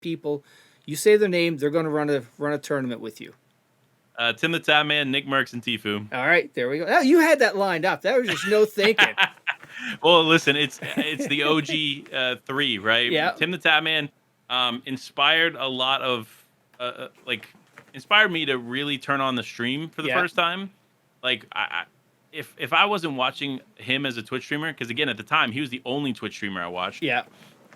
people. You say their name, they're going to run a tournament with you. Tim the Tatman, Nick Merckx, and Tfue. All right, there we go. Oh, you had that lined up. That was just no thinking. Well, listen, it's the OG 3, right? Yeah. Tim the Tatman inspired a lot of inspired me to really turn on the stream for the first time. Like, if I wasn't watching him as a Twitch streamer, because again at the time he was the only Twitch streamer I watched. Yeah.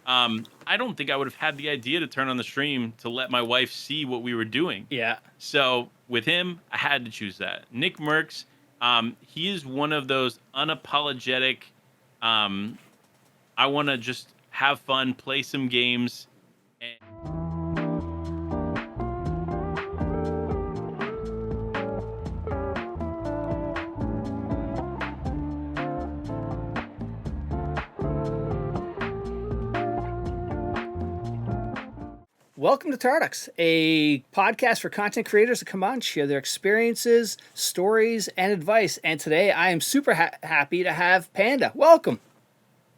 I don't think I would have had the idea to turn on the stream to let my wife see what we were doing. Yeah. So with him, I had to choose that. Nick Merckx, he is one of those unapologetic, I want to just have fun, play some games. Welcome to Tarducks, a podcast for content creators to come on, share their experiences, stories, and advice. And today I am super happy to have Panda. Welcome.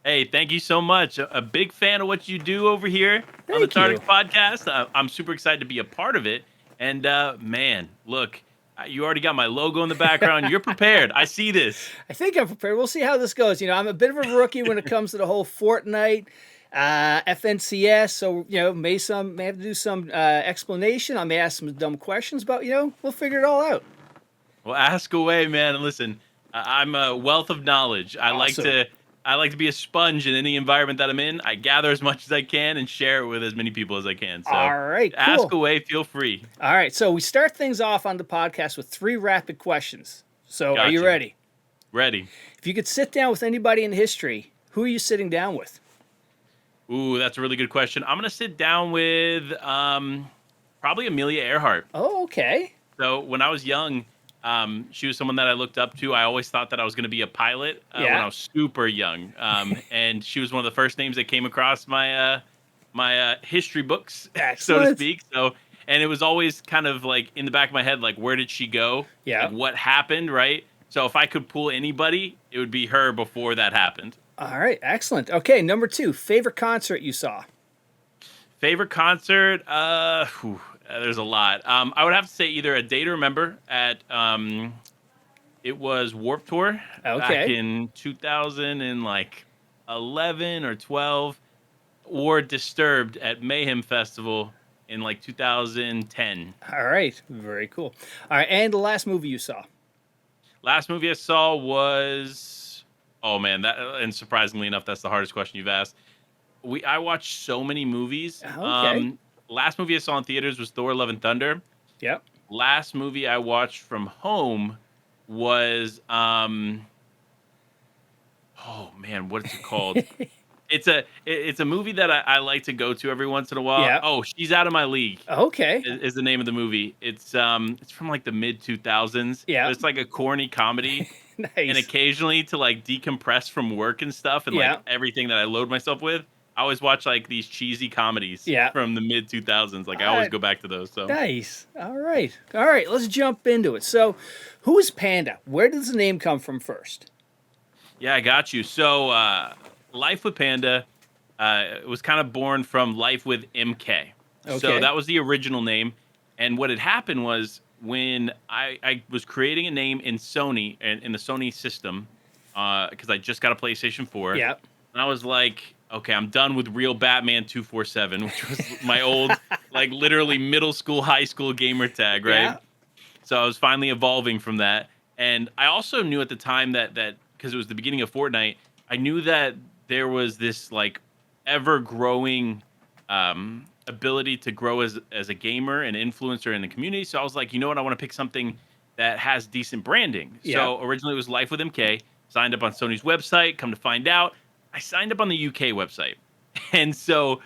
Hey, thank you so much. A big fan of what you do over here on the Tarducks podcast. I'm super excited to be a part of it. And man, look, you already got my logo in the background. You're prepared. I see this. I think I'm prepared. We'll see how this goes. You know, I'm a bit of a rookie when it comes to the whole Fortnite, FNCS, so may have to do some explanation. I may ask some dumb questions, but we'll figure it all out. Well, ask away, man. And listen, I'm a wealth of knowledge. Awesome. I like to be a sponge in any environment that I'm in. I gather as much as I can and share it with as many people as I can. So all right, cool. Ask away, feel free. All right, so we start things off on the podcast with 3 rapid questions. So Are you ready? Ready. If you could sit down with anybody in history, who are you sitting down with? Ooh, that's a really good question. I'm going to sit down with probably Amelia Earhart. Oh, okay. So when I was young, she was someone that I looked up to. I always thought that I was going to be a pilot when I was super young. And she was one of the first names that came across my history books, so to speak. So, and it was always kind of like in the back of my head, like, where did she go? Yeah. Like, what happened, right? So if I could pull anybody, it would be her before that happened. All right, excellent. Okay, number 2, favorite concert you saw? Favorite concert? There's a lot. I would have to say either A Day to Remember at it was Warped Tour back in 2011 or 12, or Disturbed at Mayhem Festival in 2010. All right, very cool. All right, and the last movie you saw? Last movie I saw was, oh man, and surprisingly enough, that's the hardest question you've asked. I watched so many movies. Okay. Last movie I saw in theaters was Thor: Love and Thunder. Yep. Last movie I watched from home was oh man, what is it called? It's a movie that I like to go to every once in a while. Yep. Oh, She's Out of My League. Okay. Is the name of the movie. It's from the mid 2000s. Yeah. It's like a corny comedy. Nice. And occasionally to decompress from work and stuff and everything that I load myself with, I always watch these cheesy comedies from the mid 2000s. I always go back to those. So nice. All right. Let's jump into it. So, who is Panda? Where does the name come from first? Yeah, I got you. So, LifeWifePanda was kind of born from Life with MK. Okay. So that was the original name. And what had happened was when I was creating a name in Sony and in the Sony system, because I just got a PlayStation 4. Yeah. And I was like, okay, I'm done with Real Batman 247, which was my old, literally middle school, high school gamer tag, right? Yeah. So I was finally evolving from that. And I also knew at the time that because it was the beginning of Fortnite, I knew that there was this ever-growing ability to grow as a gamer and influencer in the community. So I was like, you know what? I want to pick something that has decent branding. Yeah. So originally it was Life with MK. Signed up on Sony's website. Come to find out, I signed up on the UK website. And so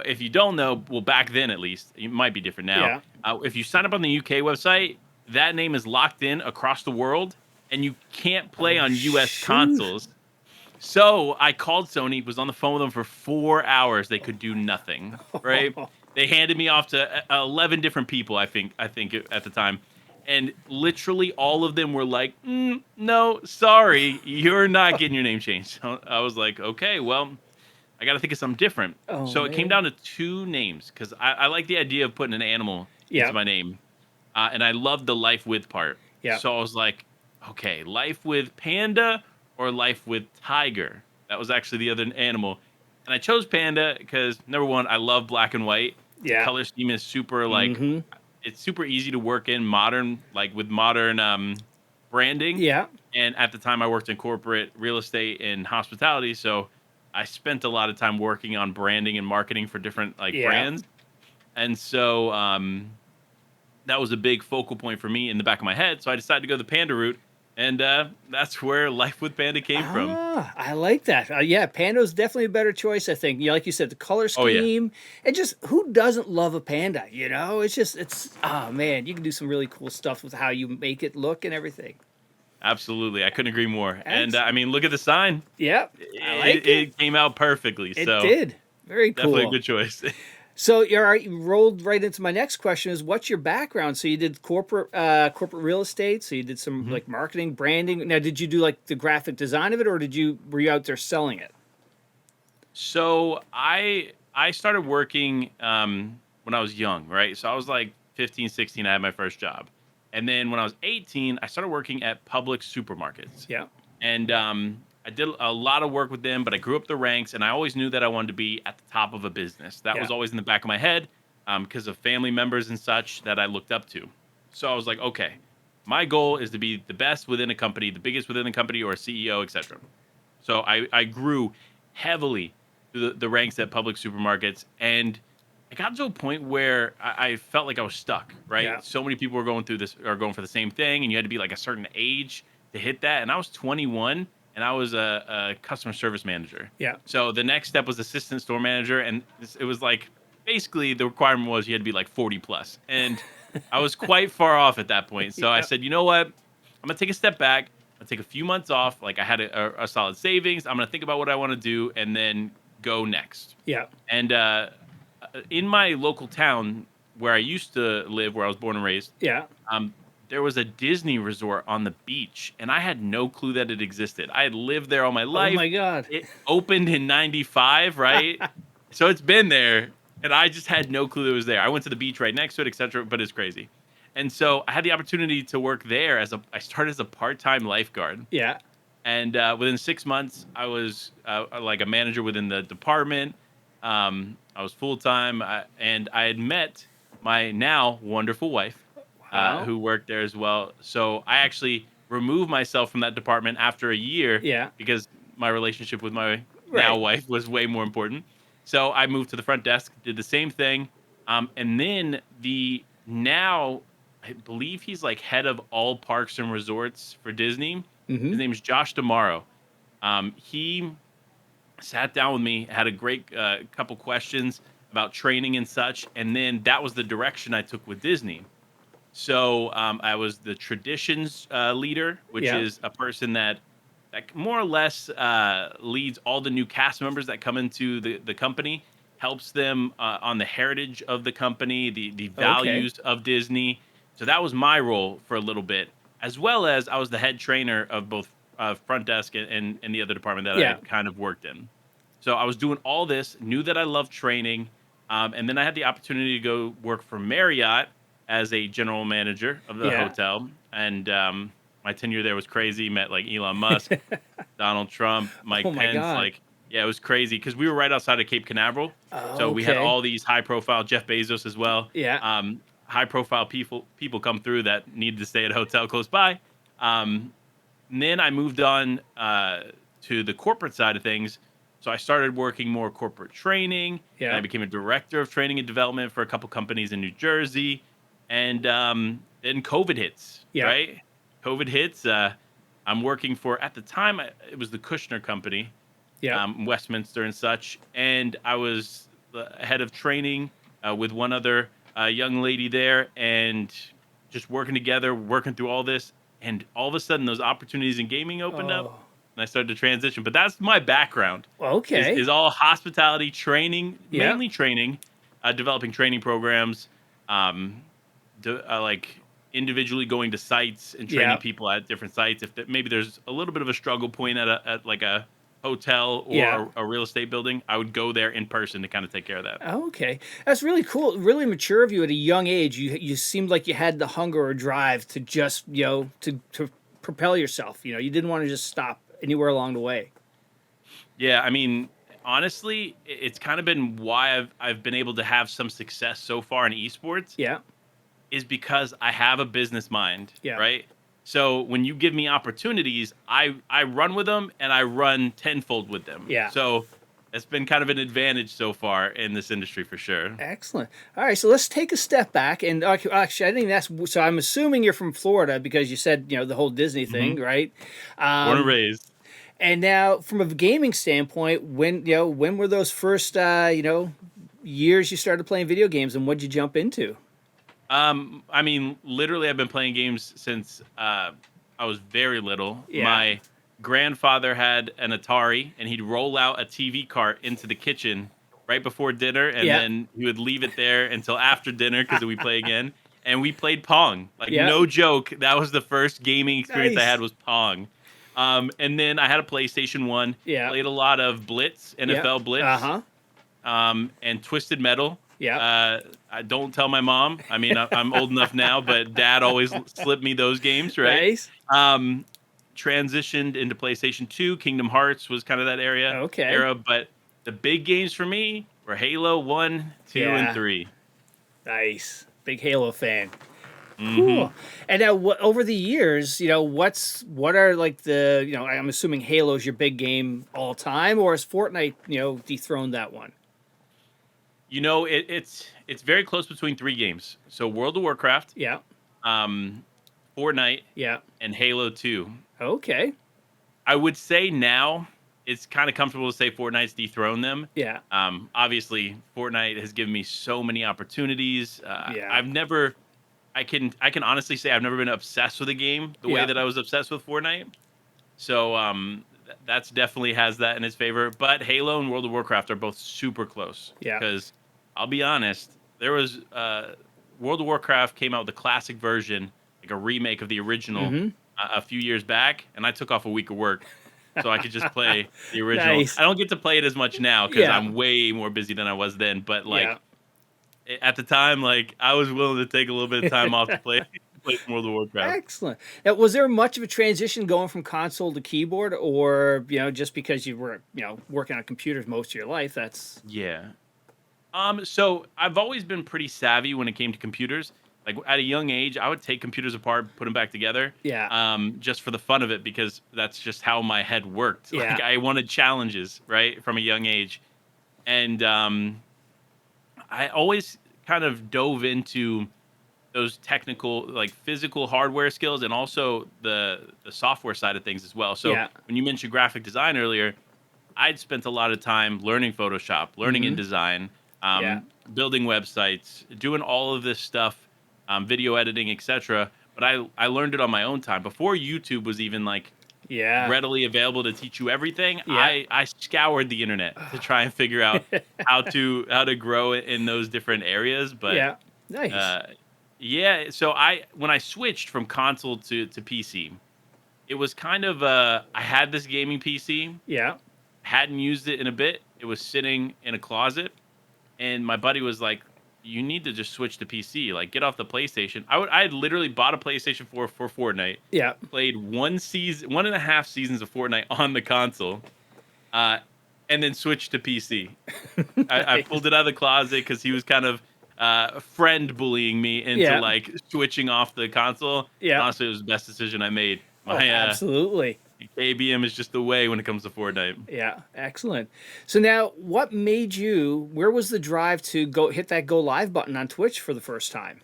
if you don't know, well, back then at least, it might be different now. Yeah. If you sign up on the UK website, that name is locked in across the world, and you can't play on US consoles. So I called Sony, was on the phone with them for 4 hours. They could do nothing, right? They handed me off to 11 different people, I think at the time. And literally all of them were like, no, sorry, you're not getting your name changed. I was like, okay, well, I got to think of something different. Oh So it came man. down to two names because I like the idea of putting an animal into Yeah. my name. And I love the life with part. Yeah. So I was like, okay, life with panda or life with tiger. That was actually the other animal. And I chose panda because number one, I love black and white. The Yeah. color scheme is super like Mm-hmm. it's super easy to work in modern, like with modern branding. Yeah. And at the time I worked in corporate real estate and hospitality. So I spent a lot of time working on branding and marketing for different like Yeah. brands. And so that was a big focal point for me in the back of my head. So I decided to go the panda route, and that's where Life with Panda came from. Ah, I like that. Yeah, Panda's definitely a better choice, I think. Like you said, the color Oh yeah, scheme, and just who doesn't love a panda? It's oh man, you can do some really cool stuff with how you make it look and everything. absolutely. I couldn't agree more. And Excellent. I mean, look at the sign. Yep, I like it. It came out perfectly. It So did. Very definitely a cool. good choice. So you're all right. You rolled right into my next question: is what's your background? So you did corporate real estate. So you did some Mhm. like marketing, branding. Now, did you do like the graphic design of it, or were you out there selling it? So I started working when I was young, right? So I was like 15, 16. I had my first job. And then when I was 18, I started working at public supermarkets. Yeah, And I did a lot of work with them, but I grew up the ranks, and I always knew that I wanted to be at the top of a business. That yeah, was always in the back of my head because of family members and such that I looked up to. So I was like, okay, my goal is to be the best within a company, the biggest within a company, or a CEO, etc. So I grew heavily through the ranks at public supermarkets, and I got to a point where I felt like I was stuck. Right, yeah, so many people were going through this or going for the same thing, and you had to be like a certain age to hit that. And I was 21, and I was a customer service manager. yeah. So the next step was assistant store manager, and it was like basically the requirement was you had to be like 40 plus, and I was quite far off at that point. So I Yeah, said, you know what, I'm gonna take a step back. I'll take a few months off. Like I had a solid savings. I'm gonna think about what I want to do, and then go next. yeah. And in my local town where I used to live, where I was born and raised, Yeah. um, there was a Disney resort on the beach, and I had no clue that it existed. I had lived there all my Oh life. my God. It opened in '95, right? So it's been there, and I just had no clue it was there. I went to the beach right next to it, etc. But it's crazy. And so I had the opportunity to work there I started as a part-time lifeguard, Yeah. and within 6 months, I was like a manager within the department. I was full time, and I had met my now wonderful wife, Wow. who worked there as well. So I actually removed myself from that department after a year Yeah. because my relationship with my now Right. wife was way more important. So I moved to the front desk, did the same thing, and then the now I believe he's like head of all parks and resorts for Disney. Mm-hmm. His name is Josh Tomorrow. He sat down with me, had a great couple questions about training and such, and then that was the direction I took with Disney. So I was the traditions leader, which Yeah. is a person that more or less leads all the new cast members that come into the company, helps them on the heritage of the company, the Okay. values of Disney. So that was my role for a little bit, as well as I was the head trainer of both front desk and the other department that I Yeah. had kind of worked in. So I was doing all this, knew that I loved training, and then I had the opportunity to go work for Marriott as a general manager of the Yeah. hotel. And my tenure there was crazy. Met like Elon Musk, Donald Trump, Oh Mike my Pence. God. Like, yeah, it was crazy because we were right outside of Cape Canaveral. So we had Okay. all these high profile, Jeff Bezos as well. Yeah. High profile people come through that needed to stay at a hotel close by. Um, and then I moved on to the corporate side of things. So I started working more corporate training, and I Yeah. became a director of training and development for a couple companies in New Jersey. And then COVID hits, Yeah. right? COVID hits. I'm working for, at the time, it was the Kushner Company, Yeah. Westminster and such. And I was the head of training with one other young lady there, and just working together, working through all this. And all of a sudden, those opportunities in gaming opened up, Oh. and I started to transition. But that's my background is Okay. all hospitality training, Yeah. mainly training, developing training programs, um, like individually going to sites and training Yeah. people at different sites. If maybe there's a little bit of a struggle point at like a hotel or Yeah. a real estate building, I would go there in person to kind of take care of that. Oh, okay. That's really cool. Really mature of you at a young age. You seemed like you had the hunger or drive to just, to propel yourself. You didn't want to just stop anywhere along the way. Yeah, I mean, honestly, it's kind of been why I've been able to have some success so far in esports Yeah. is because I have a business mind, Yeah. right? So when you give me opportunities, I run with them and I run tenfold with them. Yeah. So it's been kind of an advantage so far in this industry for sure. Excellent. All right, so let's take a step back. And actually, I didn't even ask. So I'm assuming you're from Florida because you said the whole Disney thing, right? Born and raised. And now, from a gaming standpoint, when were those first years you started playing video games, and what'd you jump into? I mean, literally, I've been playing games since I was very little. Yeah. My grandfather had an Atari, and he'd roll out a TV cart into the kitchen right before dinner, and Yeah. then he would leave it there until after dinner because we play again. And we played Pong. Like, Yeah. no joke, that was the first gaming experience I Nice. had was Pong. And then I had a PlayStation 1. Yeah. Played a lot of Blitz, NFL Blitz, and Twisted Metal. Yeah. I don't tell my mom. I mean, I'm old enough now, but Dad always slipped me those games, right? Nice. Transitioned into PlayStation 2. Kingdom Hearts was kind of that era. But the big games for me were Halo 1, 2, Yeah. and 3. Nice. Big Halo fan. Mhm. Cool. And now, over the years, what are like the, I'm assuming Halo's your big game all time, or has Fortnite, dethroned that one? It's very close between three games. So World of Warcraft, Yeah. Fortnite, Yeah. and Halo 2. Okay. I would say now it's kind of comfortable to say Fortnite's dethroned them. Yeah. Obviously, Fortnite has given me so many opportunities. Yeah. I can honestly say I've never been obsessed with a game the way Yeah. that I was obsessed with Fortnite. So that's definitely has that in its favor. But Halo and World of Warcraft are both super close. Yeah. Because I'll be honest, there was World of Warcraft came out with the classic version, like a remake of the original, Mhm. a few years back, and I took off a week of work so I could just play the original. Nice. I don't get to play it as much now because Yeah. I'm way more busy than I was then. But Yeah. at the time, like I was willing to take a little bit of time off to play some World of Warcraft. Excellent. Now, was there much of a transition going from console to keyboard, or just because you were working on computers most of your life? That's Yeah. So I've always been pretty savvy when it came to computers. Like at a young age, I would take computers apart, put them back together. Yeah. Just for the fun of it, because that's just how my head worked. Yeah. Like I wanted challenges, right, from a young age, and I always kind of dove into those technical, like physical hardware skills, and also the software side of things as well. So Yeah. when you mentioned graphic design earlier, I'd spent a lot of time learning Photoshop, learning InDesign, Yeah. building websites, doing all of this stuff, video editing, etc. But I learned it on my own time before YouTube was even like Yeah. readily available to teach you everything. Yeah. I scoured the internet to try and figure out how to grow it in those different areas. But Yeah. Nice. yeah, so when I switched from console to PC, it was kind of I had this gaming PC, Yeah. hadn't used it in a bit. It was sitting in a closet, and my buddy was like, "You need to just switch to PC. Like, get off the PlayStation." I had literally bought a PlayStation 4 for Fortnite. Yeah. Played 1.5 seasons of Fortnite on the console, and then switched to PC. I pulled it out of the closet because he was kind of friend bullying me into Yeah. like switching off the console. Yeah. Honestly, it was the best decision I made. Oh, My absolutely. ABM is just the way when it comes to Fortnite. Yeah, excellent. So now, what made you? Where was the drive to go hit that go live button on Twitch for the first time?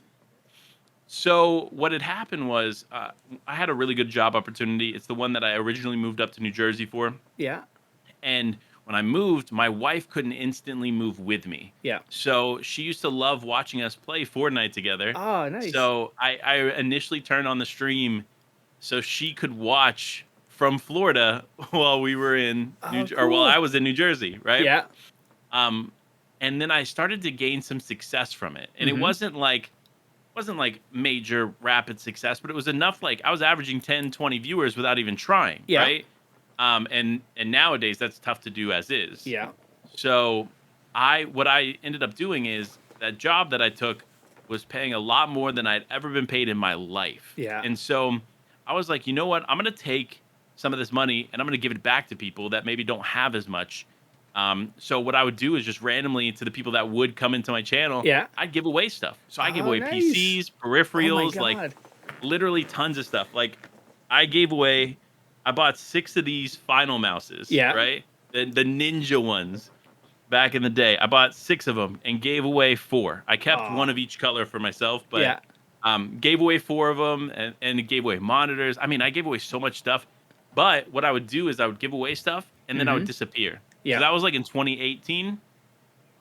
So what had happened was I had a really good job opportunity. It's the one that I originally moved up to New Jersey for. Yeah. And when I moved, my wife couldn't instantly move with me. Yeah. So she used to love watching us play Fortnite together. Oh, nice. So I initially turned on the stream so she could watch from Florida while we were in or while cool. I was in New Jersey, right? Yeah. And then I started to gain some success from it. And it Mhm. wasn't like major rapid success, but it was enough. Like I was averaging 10, 20 viewers without even trying, Yeah. right? And nowadays that's tough to do as is. Yeah. So what I ended up doing is that job that I took was paying a lot more than I'd ever been paid in my life. Yeah. And so I was like, you know what? I'm going to take some of this money and I'm going to give it back to people that maybe don't have as much. So what I would do is just randomly to the people that would come into my channel, Yeah. I'd give away stuff. So I gave Oh, away nice. PCs, peripherals, Oh my like God. literally tons of stuff. Like I bought 6 of these Final Mouses, Yeah. right? The ninja ones back in the day. I bought 6 of them and gave away 4. I kept one of each color for myself, but Yeah. gave away 4 of them and gave away monitors. I mean, I gave away so much stuff. But what I would do is I would give away stuff and then I would disappear. Yeah. So that was like in 2018.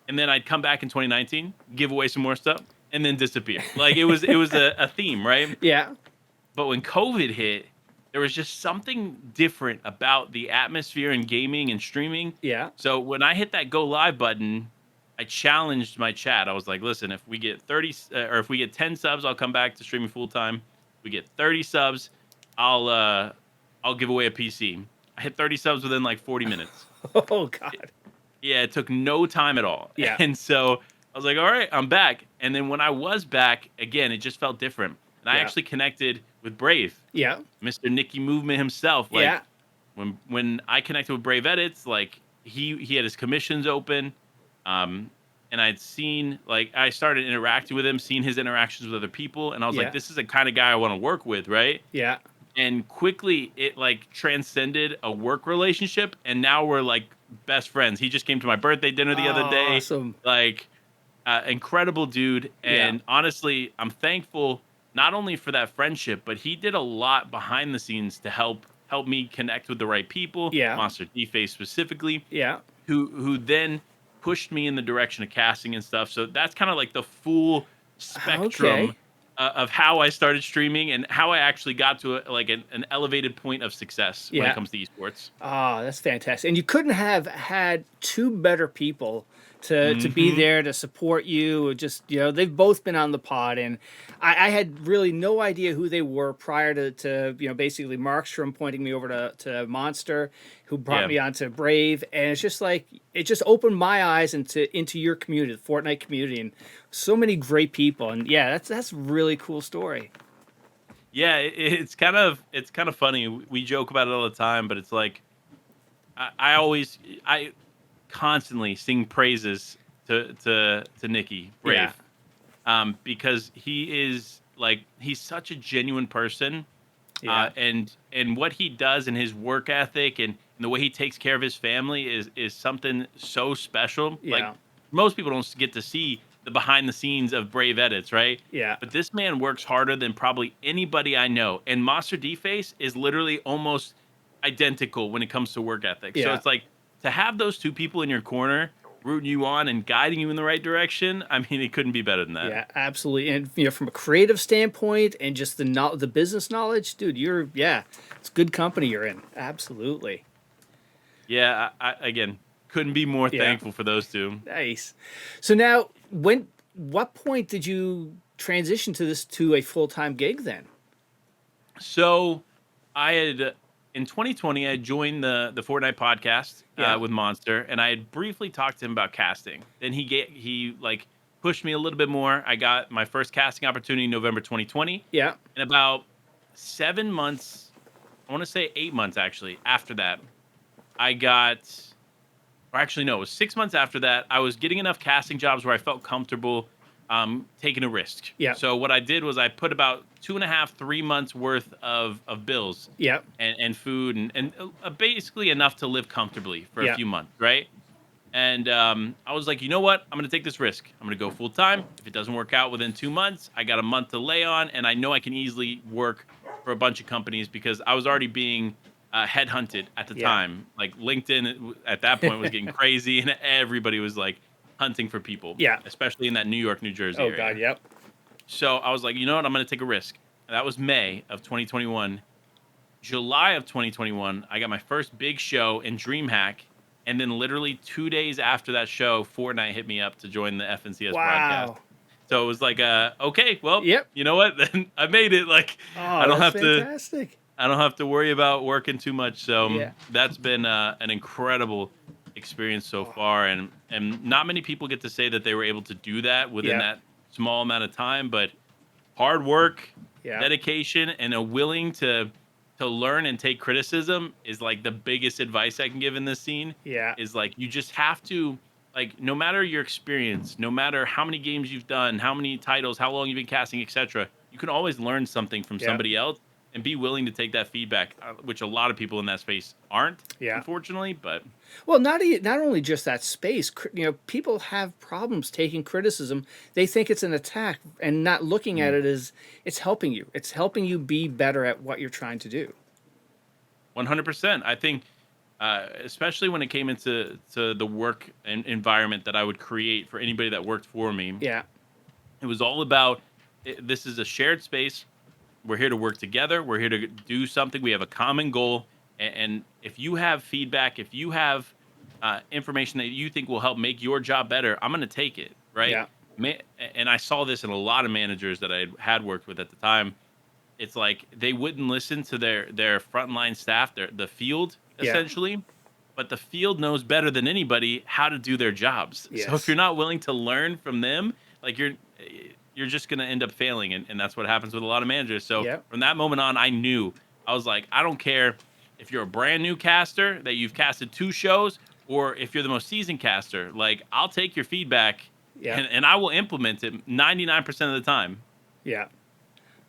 And then I'd come back in 2019, give away some more stuff, and then disappear. Like it was a theme, right? Yeah. But when COVID hit, there was just something different about the atmosphere in gaming and streaming. Yeah. So when I hit that go live button, I challenged my chat. I was like, listen, if we get 30 or if we get 10 subs, I'll come back to streaming full time. If we get 30 subs, I'll give away a PC. I hit 30 subs within like 40 minutes. Oh God. Yeah, it took no time at all. Yeah. And so I was like, all right, I'm back. And then when I was back, again, it just felt different. And I actually connected with Brave. Yeah. Mr. Nicky Movement himself. Like Yeah. when I connected with Brave Edits, like he had his commissions open. And I'd seen, like, I started interacting with him, seeing his interactions with other people. And I was Yeah. like, this is the kind of guy I want to work with, right? Yeah. And quickly it like transcended a work relationship. And now we're like best friends. He just came to my birthday dinner the other day. Awesome. Like, incredible dude. And honestly, I'm thankful not only for that friendship, but he did a lot behind the scenes to help me connect with the right people. Yeah. Monster D-Face specifically. Yeah. Who then pushed me in the direction of casting and stuff. So that's kind of like the full spectrum of how I started streaming and how I actually got to an elevated point of success when it comes to esports. Oh, that's fantastic. And you couldn't have had 2 better people to be there to support you. Just, they've both been on the pod, and I had really no idea who they were prior to basically Markstrom pointing me over to Monster, who brought me onto Brave. And it's just like, it just opened my eyes into your community, the Fortnite community, and so many great people. And yeah, that's a really cool story. Yeah, it's kind of funny. We joke about it all the time, but it's like I constantly sing praises to Nicky Brave, because he's such a genuine person, and what he does and his work ethic and the way he takes care of his family is something so special. Yeah. Like most people don't get to see the behind the scenes of Brave Edits, right? Yeah. But this man works harder than probably anybody I know, and Monster D-Face is literally almost identical when it comes to work ethic. So it's like, to have those 2 people in your corner rooting you on and guiding you in the right direction, I mean, it couldn't be better than that. Yeah, absolutely. And from a creative standpoint and just the business knowledge, dude, it's good company you're in. Absolutely. Yeah, I again, couldn't be more thankful for those 2. Nice. So now, what point did you transition to a full-time gig then? So I had, in 2020, I joined the Fortnite Podcast with Monster, and I had briefly talked to him about casting. Then he pushed me a little bit more. I got my first casting opportunity in November 2020. Yeah. And about 7 months, I want to say 8 months actually, after that, it was 6 months after that, I was getting enough casting jobs where I felt comfortable taking a risk. Yeah. So what I did was I put about 2.5, 3 months worth of bills. Yeah. And food and basically enough to live comfortably for a few months, right? And I was like, you know what? I'm going to take this risk. I'm going to go full time. If it doesn't work out within 2 months, I got a month to lay on, and I know I can easily work for a bunch of companies because I was already being headhunted at the time. Like LinkedIn at that point was getting crazy, and everybody was like hunting for people. Yeah. Especially in that New York, New Jersey area. Oh God, yep. So I was like, you know what? I'm going to take a risk. And that was May of 2021. July of 2021, I got my first big show in DreamHack. And then literally 2 days after that show, Fortnite hit me up to join the FNCS broadcast. So it was like, okay, well, you know what? Then I made it. Like, I don't have fantastic. I don't have to worry about working too much. So Yeah. that's been an incredible experience so far, and not many people get to say that they were able to do that within Yeah. that small amount of time. But hard work, Yeah. dedication, and a willing to learn and take criticism is like the biggest advice I can give in this scene. Yeah. Is like you just have to, like, no matter your experience, no matter how many games you've done, how many titles, how long you've been casting, etc., you can always learn something from Yeah. somebody else and be willing to take that feedback, which a lot of people in that space aren't, Yeah. unfortunately. But Well, not only just that space, people have problems taking criticism. They think it's an attack and not looking at it as it's helping you. It's helping you be better at what you're trying to do. 100%, I think, especially when it came into the work environment that I would create for anybody that worked for me, Yeah. it was all about this is a shared space. We're here to work together. We're here to do something. We have a common goal. And if you have feedback, if you have information that you think will help make your job better, I'm going to take it. Right. Yeah. And I saw this in a lot of managers that I had worked with at the time. It's like they wouldn't listen to their frontline staff, the field, Yeah. essentially. But the field knows better than anybody how to do their jobs. So Yes. if you're not willing to learn from them, like you're just going to end up failing. And that's what happens with a lot of managers. So Yeah. from that moment on, I was like, I don't care if you're a brand new caster that you've casted 2 shows, or if you're the most seasoned caster, like I'll take your feedback Yeah. and I will implement it 99% of the time. Yeah.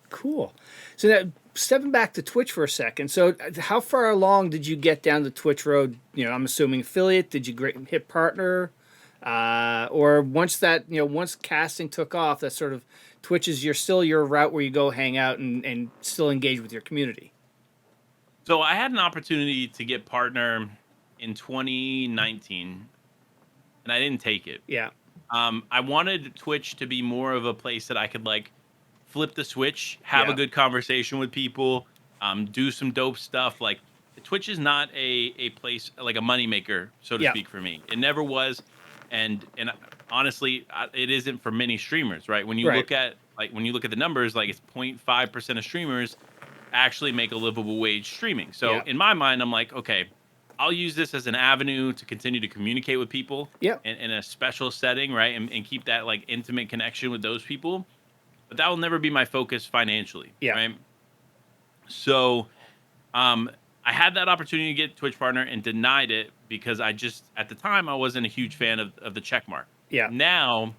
Cool. So now, stepping back to Twitch for a second. So how far along did you get down the Twitch road? I'm assuming affiliate. Did you hit partner? Or once once casting took off, that sort of Twitch is your route where you go hang out and still engage with your community. So I had an opportunity to get partner in 2019, and I didn't take it. Yeah. I wanted Twitch to be more of a place that I could like flip the switch, have Yeah. a good conversation with people, do some dope stuff. Like Twitch is not a place like a moneymaker, so to Yeah. speak, for me. It never was, and honestly, it isn't for many streamers, right? When you Right. look at the numbers, like it's 0.5% of streamers actually make a livable wage streaming. So Yeah. in my mind, I'm like, okay, I'll use this as an avenue to continue to communicate with people Yeah. in a special setting, right? And keep that like intimate connection with those people. But that will never be my focus financially, Yeah. right? So I had that opportunity to get Twitch partner and denied it because at the time, I wasn't a huge fan of the check mark. Yeah. Now,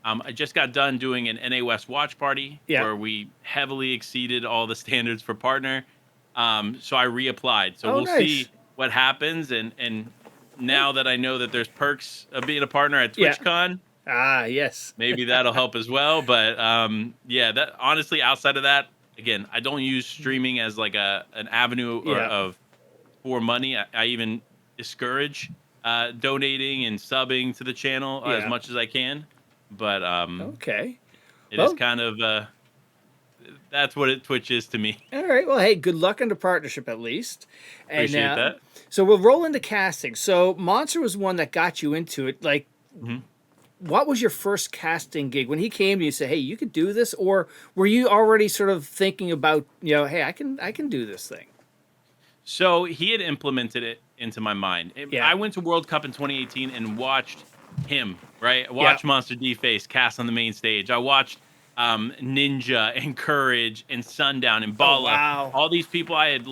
I just got done doing an NA West watch party Yeah. where we heavily exceeded all the standards for partner. So I reapplied. So Oh, we'll nice. see what happens. And now that I know that there's perks of being a partner at Yeah. TwitchCon, Ah, yes. maybe that'll help as well. But yeah, that honestly, outside of that, again, I don't use streaming as like an avenue Yeah. for money. I even discourage donating and subbing to the channel as Yeah. much as I can. But Okay. it is kind of that's what Twitch is to me. All right. Well, hey, good luck on the partnership at least. And, Appreciate that. So we'll roll into casting. So Monster was one that got you into it. Like, Mhm. what was your first casting gig? When he came to you, say, "Hey, you could do this," or were you already sort of thinking about, "Hey, I can do this thing"? So he had implemented it into my mind. Yeah. I went to World Cup in 2018 and watched him, right? I watched Monster D-Face cast on the main stage. I watched Ninja and Courage and Sundown and Bala. Oh, wow. All these people I had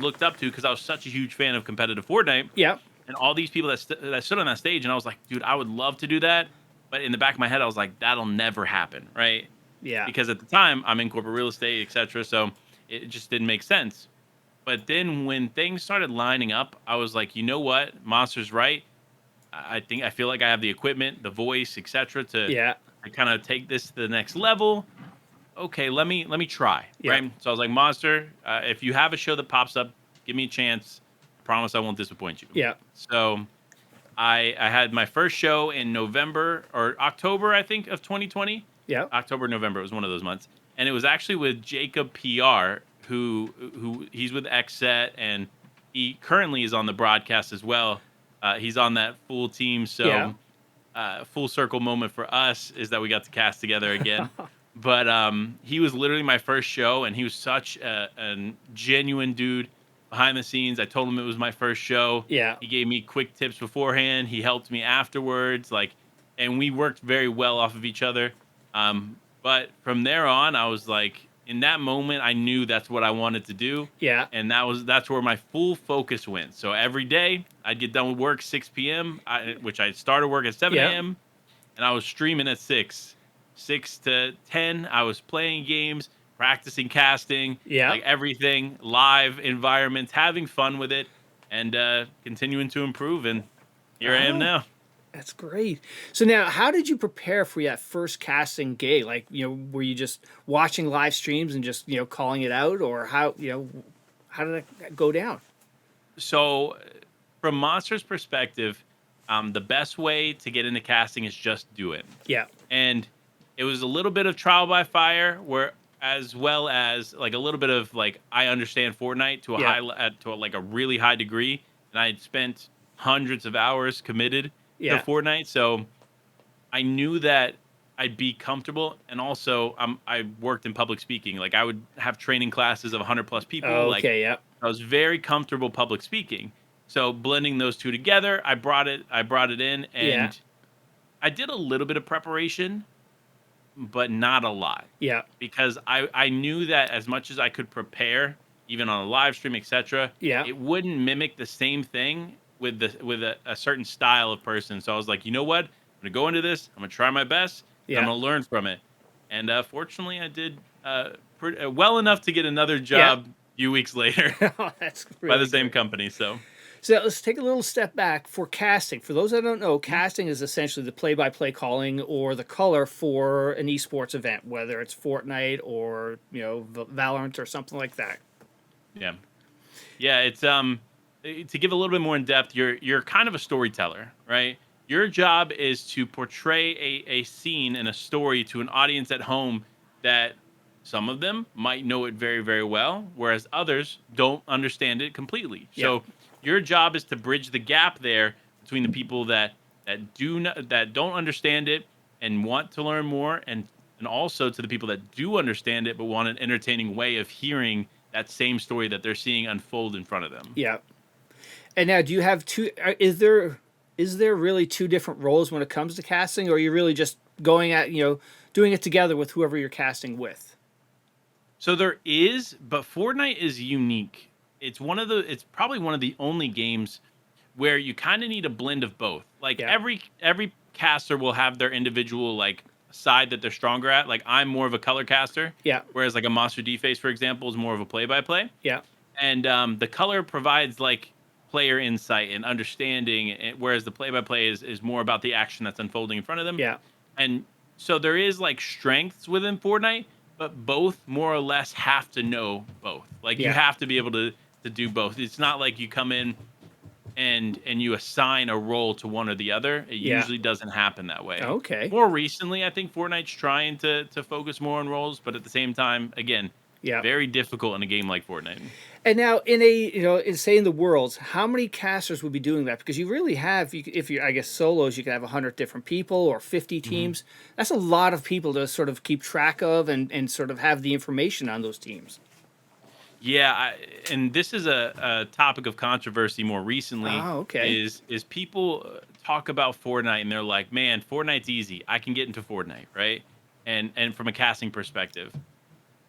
looked up to because I was such a huge fan of competitive Fortnite. Yeah. And all these people that stood on that stage, and I was like, dude, I would love to do that. But in the back of my head, I was like, that'll never happen, right? Yeah. Because at the time, I'm in corporate real estate, etc. So it just didn't make sense. But then when things started lining up, I was like, you know what? Monster's right. I feel like I have the equipment, the voice, etc. to kind of take this to the next level. Okay, let me try. Yeah. Right. So I was like, Monster, if you have a show that pops up, give me a chance. I promise I won't disappoint you. Yeah. So I had my first show in November or October, I think, of 2020. Yeah. October, November. It was one of those months. And it was actually with Jacob PR, who he's with XSET, and he currently is on the broadcast as well. He's on that full team. So full circle moment for us is that we got to cast together again. but he was literally my first show, and he was such a genuine dude behind the scenes. I told him it was my first show. Yeah. He gave me quick tips beforehand. He helped me afterwards, like, and we worked very well off of each other. But from there on, I was like, in that moment, I knew that's what I wanted to do, Yeah. and that's where my full focus went. So every day, I'd get done with work 6 p.m., which I started work at 7 Yeah. a.m., and I was streaming at 6 to 10. I was playing games, practicing casting, Yeah. like everything, live environments, having fun with it, and continuing to improve. And here I am Oh, now. that's great. So now, how did you prepare for that first casting gig? Like, were you just watching live streams and just, calling it out, or how did that go down? So, from Monster's perspective, the best way to get into casting is just do it. Yeah. And it was a little bit of trial by fire, where as well as like a little bit of like I understand Fortnite to a Yeah. like a really high degree, and I had spent hundreds of hours committed to Yeah. Fortnite, so I knew that I'd be comfortable. And also, I worked in public speaking. Like I would have training classes of 100 plus people. Like Okay. Yeah. I was very comfortable public speaking. So blending those two together, I brought it in, Yeah. and I did a little bit of preparation, but not a lot, Yeah. because I knew that as much as I could prepare, even on a live stream, etc., Yeah. it wouldn't mimic the same thing with a certain style of person. So I was like, you know what? I'm gonna go into this. I'm gonna try my best. And I'm Yeah. gonna learn from it. And fortunately, I did well enough to get another Yeah. job a few weeks later Oh, that's by the really same great. company. So. So let's take a little step back for casting. For those that don't know, Mhm. casting is essentially the play-by-play calling or the color for an esports event, whether it's Fortnite or Valorant or something like that. Yeah. Yeah, it's to give a little bit more in depth, you're kind of a storyteller, right? Your job is to portray a scene and a story to an audience at home that some of them might know it very, very well, whereas others don't understand it completely. Yeah. So your job is to bridge the gap there between the people that don't understand it and want to learn more, and also to the people that do understand it but want an entertaining way of hearing that same story that they're seeing unfold in front of them. Yeah. And now, do you have two? Is there really two different roles when it comes to casting, or are you really just going at doing it together with whoever you're casting with? So there is, but Fortnite is unique. It's probably one of the only games where you kind of need a blend of both. Like Yeah. every caster will have their individual like side that they're stronger at. Like I'm more of a color caster, Yeah. whereas like a Monster D Face, for example, is more of a play by play. Yeah. And the color provides like player insight and understanding, whereas the play by play is more about the action that's unfolding in front of them. Yeah. And so there is like strengths within Fortnite, but both more or less have to know both. Like you Yeah. have to be able to do both. It's not like you come in and you assign a role to one or the other. It Yeah. usually doesn't happen that way. Okay. More recently, I think Fortnite's trying to focus more on roles, but at the same time, again, Yeah. very difficult in a game like Fortnite. And now, say in the worlds, how many casters would be doing that? Because you really have, if you, I guess, solos, you could have 100 different people or 50 Mhm. teams. That's a lot of people to sort of keep track of and sort of have the information on those teams. Yeah, and this is a topic of controversy more recently. Oh, okay. Is people talk about Fortnite and they're like, "Man, Fortnite's easy. I can get into Fortnite, right?" And from a casting perspective,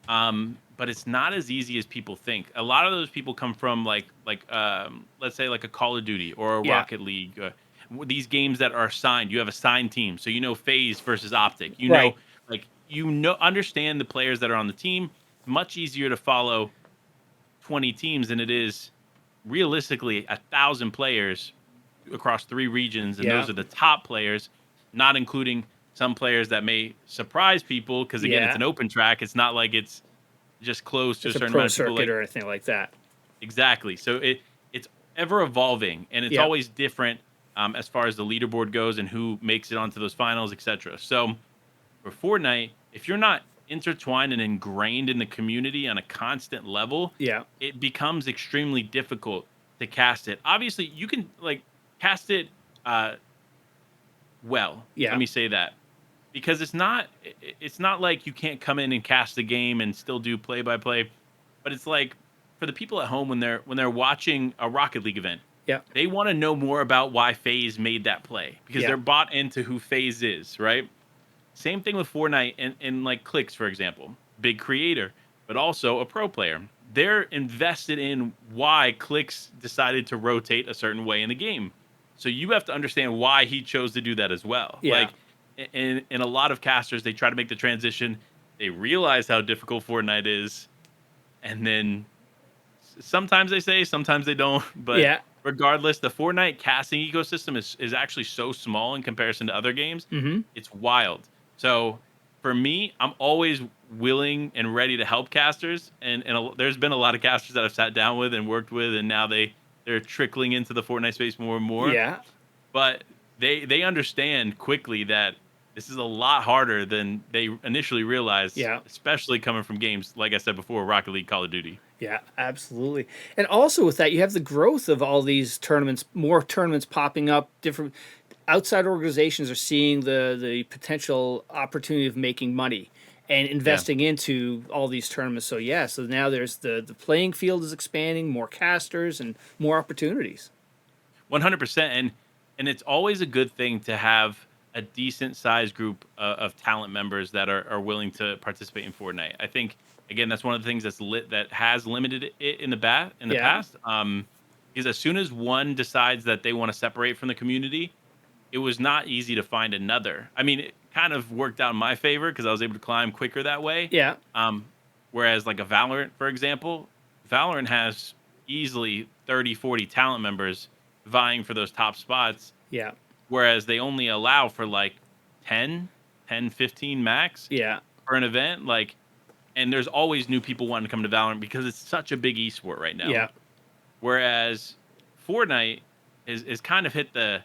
but it's not as easy as people think. A lot of those people come from let's say like a Call of Duty or a Yeah. Rocket League. These games that are assigned, you have assigned teams, so you know Phase versus Optic. Right. Understand the players that are on the team. Much easier to follow 20 teams than it is realistically 1,000 players across 3 regions, and Yeah. those are the top players, not including some players that may surprise people, because again, Yeah. it's an open track. It's not like it's just closed to a It's a certain pro amount of people. circuit Like, or anything like that. exactly. So it's ever evolving, and it's Yeah. always different, as far as the leaderboard goes and who makes it onto those finals, etc. So for Fortnite, if you're not intertwined and ingrained in the community on a constant level, Yeah. it becomes extremely difficult to cast it. Obviously, you can like cast it well. Yeah. Let me say that. because it's not like you can't come in and cast the game and still do play by play, but it's like for the people at home when they're watching a Rocket League event, Yeah. they want to know more about why FaZe made that play because Yeah. they're bought into who FaZe is, right? Same thing with Fortnite and like Clicks, for example, big creator, but also a pro player. They're invested in why Clicks decided to rotate a certain way in the game. So you have to understand why he chose to do that as well. Yeah. Like in a lot of casters, they try to make the transition. They realize how difficult Fortnite is, and then sometimes they say, sometimes they don't. But Yeah. regardless, the Fortnite casting ecosystem is actually so small in comparison to other games. Mm-hmm. It's wild. So for me, I'm always willing and ready to help casters, and there's been a lot of casters that I've sat down with and worked with, and now they're trickling into the Fortnite space more and more. Yeah. But they understand quickly that this is a lot harder than they initially realized, Yeah. especially coming from games like I said before, Rocket League, Call of Duty. Yeah, absolutely. And also with that, you have the growth of all these tournaments, more tournaments popping up, different outside organizations are seeing the potential opportunity of making money and Yeah. investing into all these tournaments. So yeah, so now there's the playing field is expanding, more casters and more opportunities. 100%, and it's always a good thing to have a decent sized group of talent members that are willing to participate in Fortnite. I think again that's one of the things that has limited it in the Yeah. past. Because as soon as one decides that they want to separate from the community, it was not easy to find another. I mean, it kind of worked out in my favor because I was able to climb quicker that way. Yeah. Um, Whereas like a Valorant, for example, Valorant has easily 30, 40 talent members vying for those top spots, Yeah. whereas they only allow for like 10, 15 max Yeah. for an event. Like, and there's always new people wanting to come to Valorant because it's such a big esport right now. Yeah. Whereas Fortnite is kind of hit the,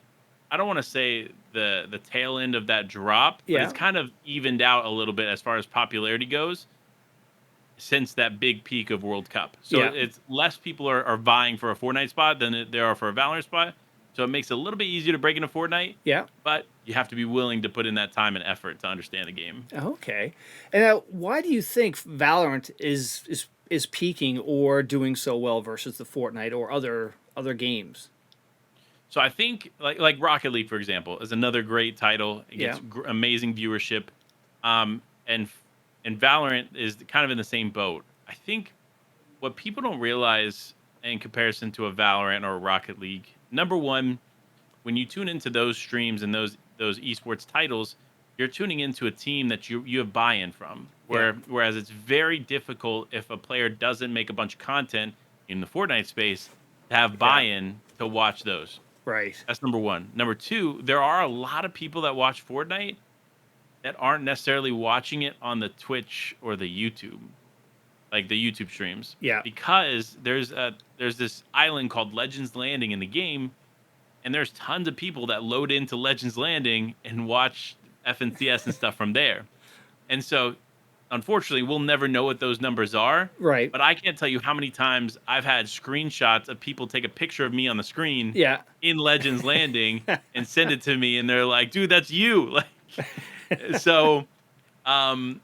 I don't want to say the tail end of that drop, but Yeah. it's kind of evened out a little bit as far as popularity goes since that big peak of World Cup. So Yeah. it's less people are vying for a Fortnite spot than there are for a Valorant spot. So it makes it a little bit easier to break into Fortnite, Yeah. but you have to be willing to put in that time and effort to understand the game. Okay. And why do you think Valorant is peaking or doing so well versus the Fortnite or other games? So I think like Rocket League, for example, is another great title. It Yeah. gets amazing viewership, um, and and Valorant is kind of in the same boat. I think what people don't realize in comparison to a Valorant or a Rocket League, number one, when you tune into those streams and those esports titles, you're tuning into a team that you have buy-in from. Yeah. Whereas it's very difficult if a player doesn't make a bunch of content in the Fortnite space to have Yeah. buy-in to watch those. Right. That's number one. Number two, there are a lot of people that watch Fortnite that aren't necessarily watching it on the Twitch or the YouTube, like the YouTube streams, Yeah. because there's this island called Legends Landing in the game, and there's tons of people that load into Legends Landing and watch FNCS and stuff from there. And so, unfortunately, we'll never know what those numbers are. Right. But I can't tell you how many times I've had screenshots of people take a picture of me on the screen Yeah. in Legends Landing and send it to me, and they're like, "Dude, that's you!" Like, so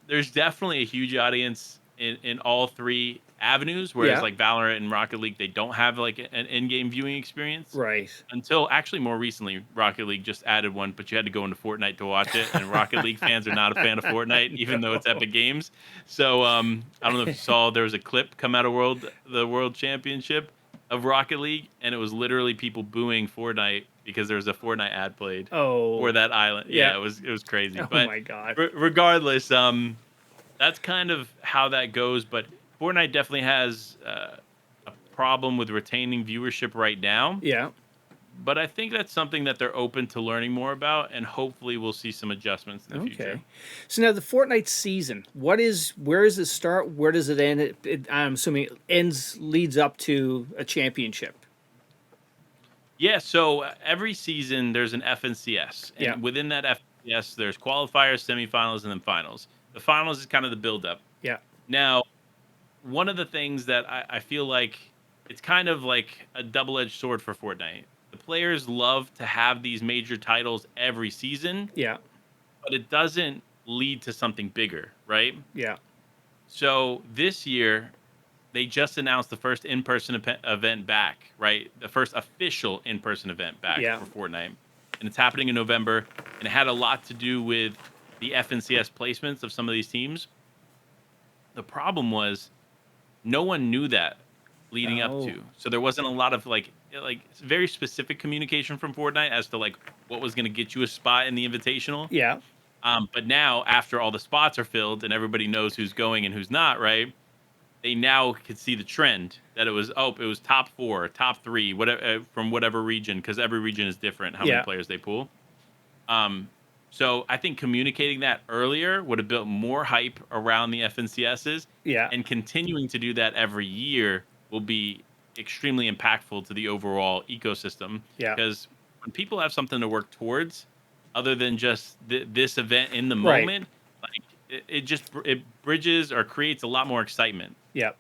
there's definitely a huge audience in all three avenues. Whereas Yeah. like Valorant and Rocket League, they don't have like an in-game viewing experience. Right. Until actually more recently, Rocket League just added one, but you had to go into Fortnite to watch it. And Rocket League fans are not a fan of Fortnite, even though it's Epic Games. So I don't know if you saw, there was a clip come out of the World Championship of Rocket League, and it was literally people booing Fortnite because there was a Fortnite ad played Oh. for that island. Yeah. Yeah, it was crazy. Oh But my God. regardless, that's kind of how that goes. But Fortnite definitely has a problem with retaining viewership right now. Yeah. But I think that's something that they're open to learning more about, and hopefully we'll see some adjustments in the future. Okay. So now the Fortnite season, where does it start? Where does it end? I'm assuming it leads up to a championship. Yeah, so every season there's an FNCS, and Yeah. within that FNCS there's qualifiers, semifinals, and then finals. The finals is kind of the build-up. Yeah. Now, one of the things that I feel like it's kind of like a double-edged sword for Fortnite. The players love to have these major titles every season, Yeah. but it doesn't lead to something bigger, right? Yeah. So this year, they just announced the first in-person event back, right? The first official in-person event back Yeah. for Fortnite, and it's happening in November. And it had a lot to do with the FNCS placements of some of these teams. The problem was no one knew that leading up Oh. to, so there wasn't a lot of like very specific communication from Fortnite as to like what was going to get you a spot in the Invitational. Yeah. But now, after all the spots are filled and everybody knows who's going and who's not, right? They now could see the trend that it was top 4, top 3, whatever from whatever region, because every region is different how many Yeah. players they pull. Um, so I think communicating that earlier would have built more hype around the FNCSs, Yeah. and continuing to do that every year will be extremely impactful to the overall ecosystem. Yeah. Because when people have something to work towards, other than just this event in the Right. moment, like it bridges or creates a lot more excitement. Yeah.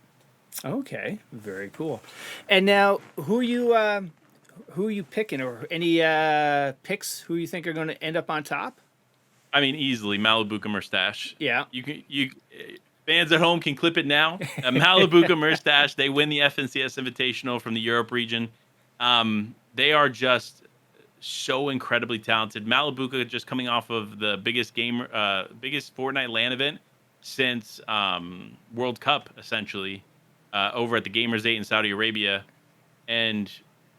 Okay. Very cool. And now, who are you picking, or any picks who you think are going to end up on top? I mean, easily Mailbuka merstach. Yeah. Fans at home can clip it now. Mailbuka merstach. They win the FNCS Invitational from the Europe region. They are just so incredibly talented. Mailbuka just coming off of the biggest Fortnite LAN event since World Cup, essentially, over at the Gamers 8 in Saudi Arabia, and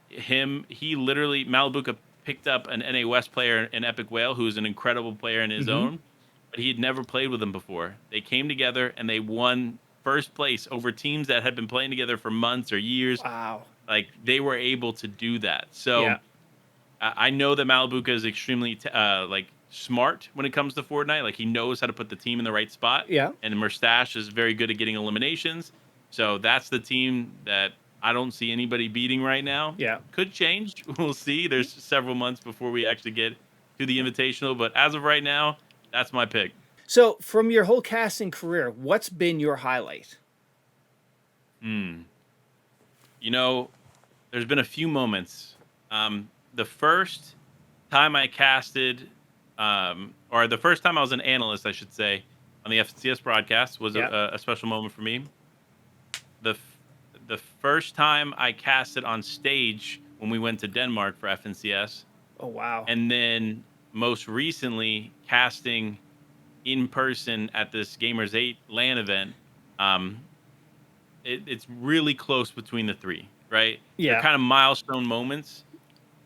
he literally Mailbuka picked up an NA West player in Epic Whale, who is an incredible player in his Mm-hmm. own, but he had never played with him before. They came together and they won first place over teams that had been playing together for months or years. Wow. Like, they were able to do that. So Yeah. I know that Mailbuka is extremely like smart when it comes to Fortnite. Like, he knows how to put the team in the right spot. Yeah. And merstach is very good at getting eliminations. So that's the team that I don't see anybody beating right now. Yeah. Could change. We'll see. There's several months before we actually get to the Invitational, but as of right now, that's my pick. So, from your whole casting career, what's been your highlight? You know, there's been a few moments. The first time I casted, or the first time I was an analyst, I should say, on the FCS broadcast was Yeah. a special moment for me. The first time I casted on stage when we went to Denmark for FNCS, Oh, wow. and then most recently casting in person at this Gamers 8 LAN event. Um, it's really close between the three, right? They're Yeah. kind of milestone moments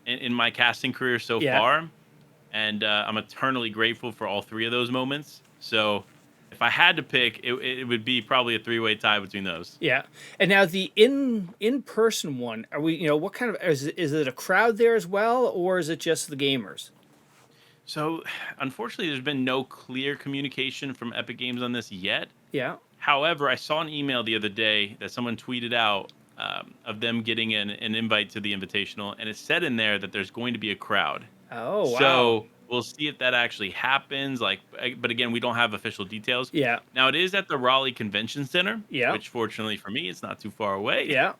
in my casting career so Yeah. far, and I'm eternally grateful for all three of those moments. So if I had to pick, it would be probably a three-way tie between those. Yeah. And now the in-person one, are we, what kind of, is it a crowd there as well, or is it just the gamers? So unfortunately, there's been no clear communication from Epic Games on this yet. Yeah. However, I saw an email the other day that someone tweeted out of them getting an invite to the Invitational, and it said in there that there's going to be a crowd. Oh, wow. So we'll see if that actually happens. But again, we don't have official details. Yeah. Now, it is at the Raleigh Convention Center, Yeah. which fortunately for me, it's not too far away. Yeah.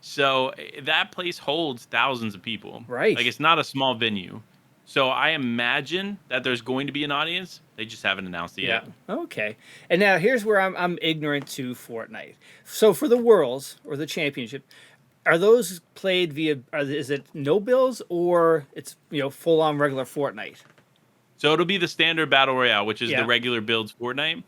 So that place holds thousands of people. Right. Like, it's not a small venue. So I imagine that there's going to be an audience. They just haven't announced it Yeah. yet. Okay. And now here's where I'm ignorant to Fortnite. So for the Worlds or the Championship, are those played via? Is it no builds, or it's full on regular Fortnite? So it'll be the standard battle royale, which is Yeah. the regular builds Fortnite.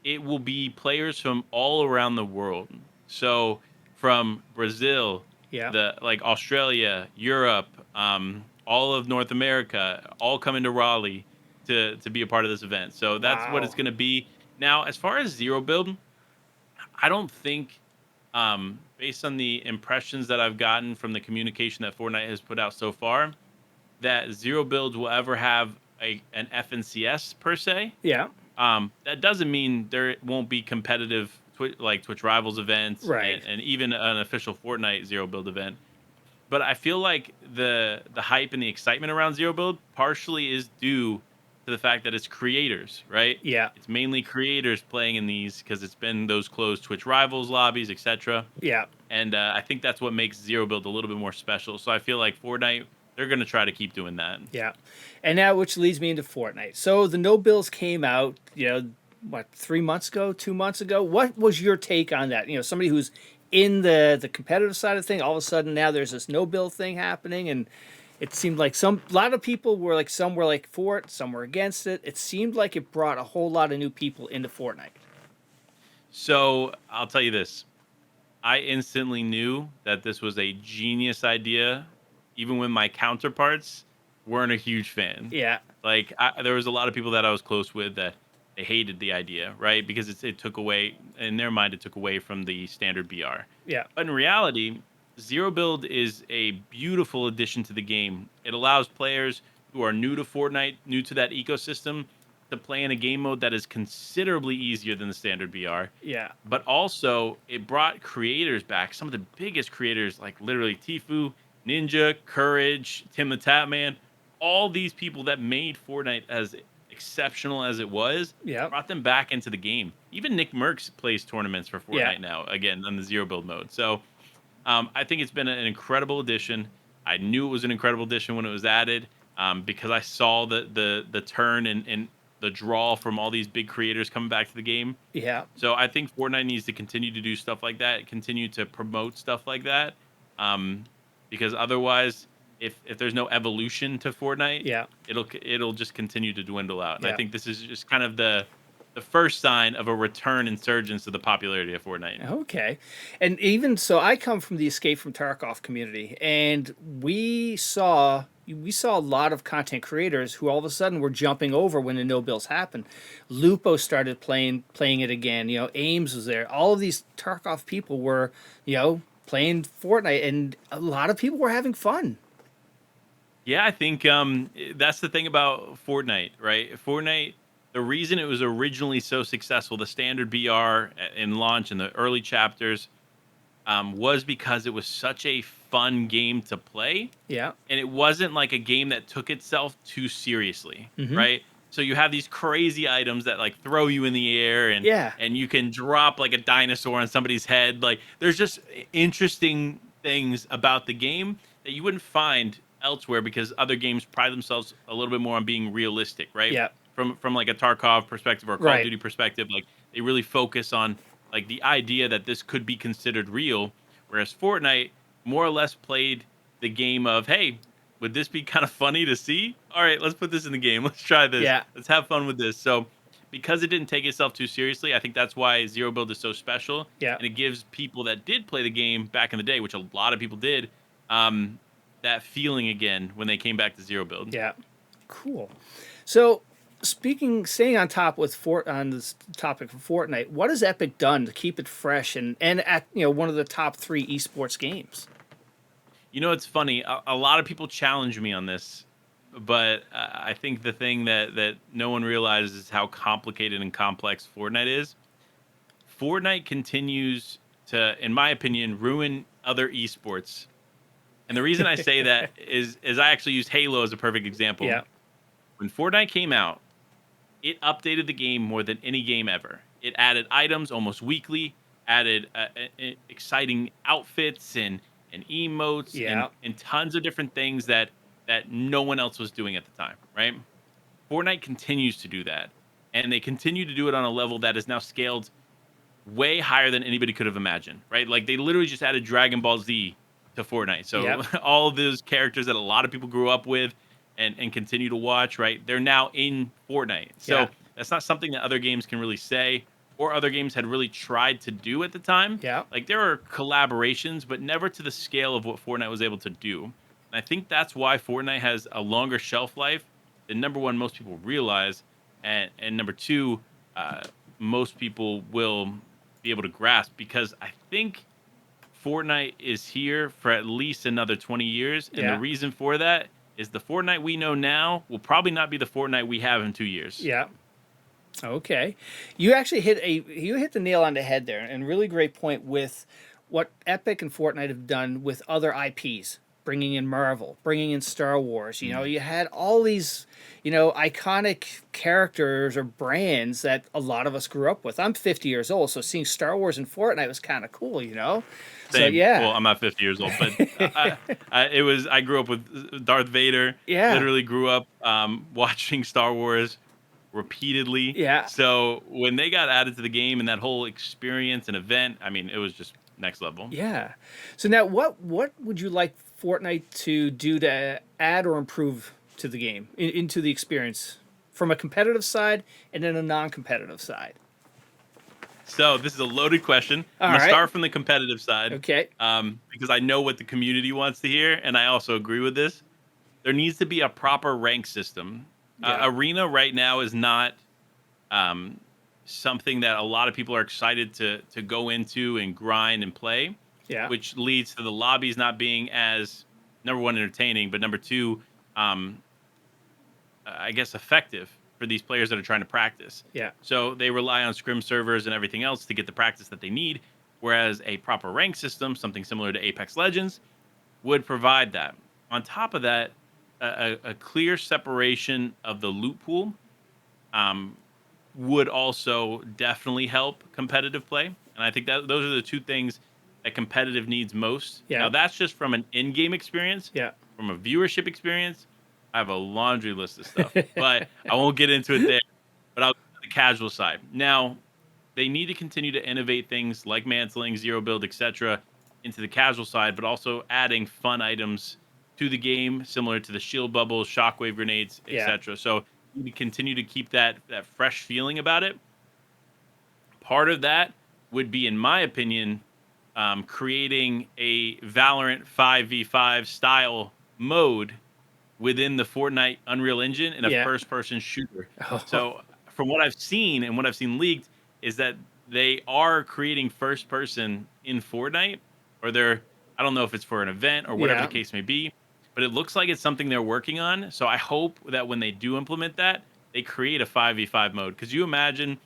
It will be players from all around the world. So from Brazil, Yeah. Australia, Europe, all of North America, all coming to Raleigh to be a part of this event. So that's what it's Wow. going to be. Now, as far as zero build, I don't think, based on the impressions that I've gotten from the communication that Fortnite has put out so far, that zero builds will ever have an FNCS per se. Yeah. That doesn't mean there won't be competitive Twitch Rivals events, Right. and even an official Fortnite zero build event. But I feel like the hype and the excitement around zero build partially is due to the fact that it's creators, right? Yeah. It's mainly creators playing in these because it's been those closed Twitch Rivals lobbies, etc. Yeah. And I think that's what makes zero build a little bit more special. So I feel like Fortnite they're going to try to keep doing that. Yeah. And now, which leads me into Fortnite. So the no bills came out, what, 3 months ago, 2 months ago? What was your take on that? Somebody who's in the competitive side of the thing, all of a sudden now there's this no bill thing happening, and it seemed like a lot of people were like, some were like for it, some were against it. It seemed like it brought a whole lot of new people into Fortnite. So I'll tell you this. I instantly knew that this was a genius idea, even when my counterparts weren't a huge fan. Yeah. Like, there was a lot of people that I was close with that they hated the idea, right? Because it took away, in their mind, it took away from the standard BR. Yeah. But in reality, Zero Build is a beautiful addition to the game. It allows players who are new to Fortnite, new to that ecosystem, to play in a game mode that is considerably easier than the standard BR. Yeah. But also, it brought creators back. Some of the biggest creators, like literally Tfue, Ninja, Courage, Tim the Tatman, all these people that made Fortnite as exceptional as it was, Yeah. brought them back into the game. Even Nick Merckx plays tournaments for Fortnite Yeah. now, again, on the Zero Build mode. So I think it's been an incredible addition. I knew it was an incredible addition when it was added, because I saw the turn and the draw from all these big creators coming back to the game. Yeah. So I think Fortnite needs to continue to do stuff like that, continue to promote stuff like that, because otherwise, if there's no evolution to Fortnite, Yeah. it'll just continue to dwindle out. And Yeah. I think this is just kind of the first sign of a return insurgence of the popularity of Fortnite. Okay. And even so, I come from the Escape from Tarkov community, and we saw a lot of content creators who all of a sudden were jumping over when the no bills happened. Lupo started playing it again. Ames was there. All of these Tarkov people were, playing Fortnite, and a lot of people were having fun. Yeah, I think that's the thing about Fortnite, right? Fortnite, the reason it was originally so successful, the standard BR in launch in the early chapters, was because it was such a fun game to play. Yeah. And it wasn't like a game that took itself too seriously, Mhm. right? So you have these crazy items that like throw you in the air, and Yeah. and you can drop like a dinosaur on somebody's head. Like, there's just interesting things about the game that you wouldn't find elsewhere, because other games pride themselves a little bit more on being realistic, right? Yeah. From like a Tarkov perspective or a Call Right. of Duty perspective, like they really focus on like the idea that this could be considered real, whereas Fortnite more or less played the game of, hey, would this be kind of funny to see? All right, let's put this in the game. Let's try this. Yeah. Let's have fun with this. So because it didn't take itself too seriously, I think that's why Zero Build is so special. Yeah. And it gives people that did play the game back in the day, which a lot of people did, that feeling again when they came back to Zero Build. Yeah. Cool. So, staying on top on this topic of Fortnite, what has Epic done to keep it fresh and at one of the top 3 esports games? It's funny. A lot of people challenge me on this, but I think the thing that no one realizes is how complicated and complex Fortnite is. Fortnite continues to, in my opinion, ruin other esports. And the reason I say that is I actually used Halo as a perfect example. Yeah. When Fortnite came out, it updated the game more than any game ever. It added items almost weekly, added exciting outfits and emotes, Yeah. and tons of different things that no one else was doing at the time, right? Fortnite continues to do that, and they continue to do it on a level that is now scaled way higher than anybody could have imagined, right? Like, they literally just added Dragon Ball Z to Fortnite. So Yep. all of those characters that a lot of people grew up with and continue to watch, right? They're now in Fortnite. So Yeah. that's not something that other games can really say, or other games had really tried to do at the time. Yeah. Like, there are collaborations, but never to the scale of what Fortnite was able to do. And I think that's why Fortnite has a longer shelf life than, number one, most people realize, and number two, most people will be able to grasp, because I think Fortnite is here for at least another 20 years. And Yeah. the reason for that is the Fortnite we know now will probably not be the Fortnite we have in 2 years. Yeah. Okay. You actually hit the nail on the head there, and really great point with what Epic and Fortnite have done with other IPs, bringing in Marvel, bringing in Star Wars. You know, you had all these, you know, iconic characters or brands that a lot of us grew up with. I'm 50 years old, so seeing Star Wars and Fortnite was kind of cool, you know? So, Same. yeah. Well, I'm not 50 years old, but I grew up with Darth Vader. Yeah. Literally grew up watching Star Wars repeatedly. Yeah. So when they got added to the game and that whole experience and event, I mean, it was just next level. Yeah. So now what would you like Fortnite to do to add or improve to the game, into the experience from a competitive side and then a non-competitive side? So this is a loaded question. All I'm going right. to start from the competitive side. Okay. Because I know what the community wants to hear, and I also agree with this. There needs to be a proper rank system. Yeah. Arena right now is not something that a lot of people are excited to go into and grind and play. Yeah. Which leads to the lobbies not being as, number one, entertaining, but number two, I guess effective for these players that are trying to practice. Yeah. So they rely on scrim servers and everything else to get the practice that they need, whereas a proper rank system, something similar to Apex Legends, would provide that. On top of that, a clear separation of the loot pool would also definitely help competitive play. And I think that those are the two things that competitive needs most. Yeah. Now, that's just from an in-game experience. Yeah. From a viewership experience, I have a laundry list of stuff, but I won't get into it there. But I'll go to the casual side. Now, they need to continue to innovate things like mantling, zero build, etc., into the casual side, but also adding fun items to the game, similar to the shield bubbles, shockwave grenades, etc. So you need to continue to keep that fresh feeling about it. Part of that would be, in my opinion, creating a Valorant 5v5 style mode within the Fortnite Unreal Engine in a first-person shooter. Oh. So from what I've seen and what I've seen leaked is that they are creating first-person in Fortnite, or I don't know if it's for an event or whatever the case may be, but it looks like it's something they're working on. So I hope that when they do implement that, they create a 5v5 mode. Because you imagine,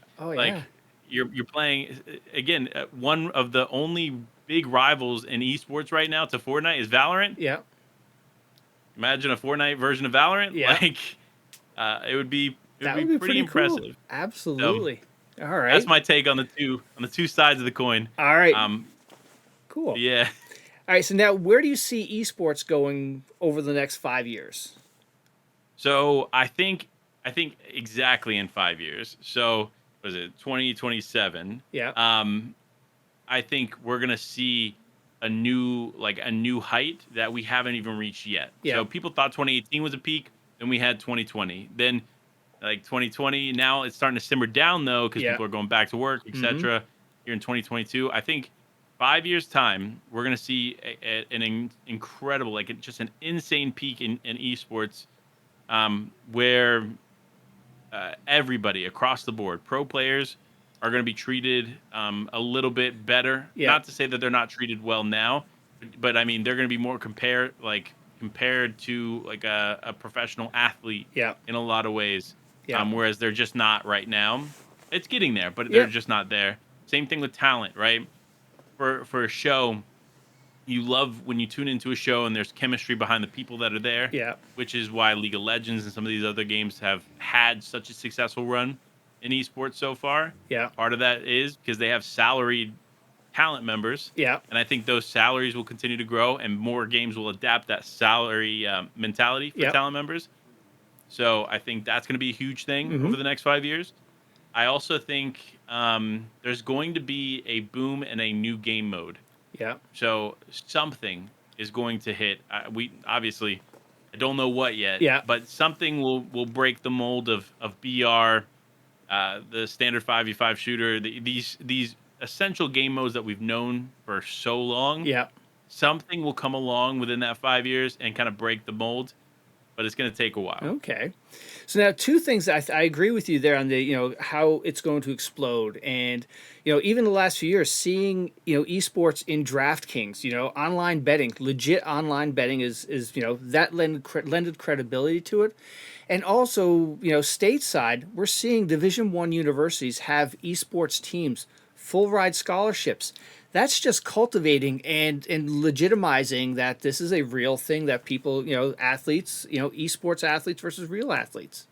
you're playing, again, one of the only big rivals in esports right now to Fortnite is Valorant. Yeah. Imagine a Fortnite version of Valorant. Yeah. It would be pretty impressive. impressive. Absolutely. So, all right. That's my take on the two sides of the coin. All right. Cool. Yeah. All right. So now, where do you see esports going over the next 5 years? So I think exactly in 5 years. So was it 2027? Yeah. I think we're gonna see a new height that we haven't even reached yet. Yeah. So people thought 2018 was a peak, then we had 2020. Then 2020, now it's starting to simmer down though, because people are going back to work, etc. Here in 2022, I think 5 years time, we're gonna see an incredible, just an insane peak in esports, where everybody across the board, pro players, are going to be treated a little bit better. Yeah. Not to say that they're not treated well now, but I mean they're going to be more compared to a professional athlete. Yeah. In a lot of ways. Yeah. Whereas they're just not right now. It's getting there, but they're just not there. Same thing with talent, right? For a show, you love when you tune into a show and there's chemistry behind the people that are there. Yeah. Which is why League of Legends and some of these other games have had such a successful run in esports so far. Yeah. Part of that is because they have salaried talent members. Yeah. And I think those salaries will continue to grow and more games will adapt that salary mentality for talent members. So I think that's going to be a huge thing over the next 5 years. I also think there's going to be a boom in a new game mode. Yeah. So something is going to hit. We obviously, I don't know what yet. Yeah. But something will break the mold of BR, the standard 5v5 shooter. These essential game modes that we've known for so long. Yeah. Something will come along within that 5 years and kind of break the mold. But it's going to take a while. Okay. So now two things I agree with you there on the, how it's going to explode. And, even the last few years, seeing, esports in DraftKings, online betting, legit online betting is that lended credibility to it. And also, stateside, we're seeing Division I universities have esports teams, full ride scholarships. that's just cultivating and legitimizing that this is a real thing that people, athletes, esports athletes versus real athletes.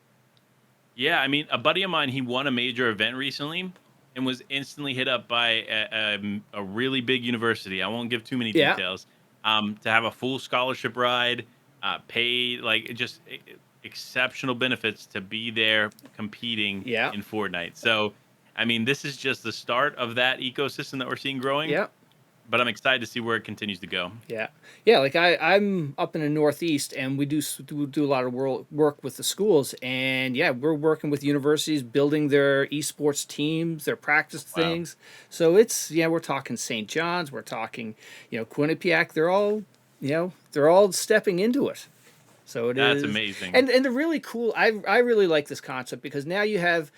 Yeah, I mean, a buddy of mine, he won a major event recently and was instantly hit up by a really big university. I won't give too many Yeah. details. To have a full scholarship ride, paid, like just exceptional benefits to be there competing Yeah. in Fortnite. So, I mean, this is just the start of that ecosystem that we're seeing growing, Yeah. but I'm excited to see where it continues to go. Yeah, yeah. Like I'm up in the Northeast, and we do a lot of work with the schools, and yeah, we're working with universities, building their esports teams, their practice Wow. things. So it's we're talking St. John's, we're talking Quinnipiac. They're all stepping into it. So it That's is, amazing. and the really cool. I really like this concept because now you have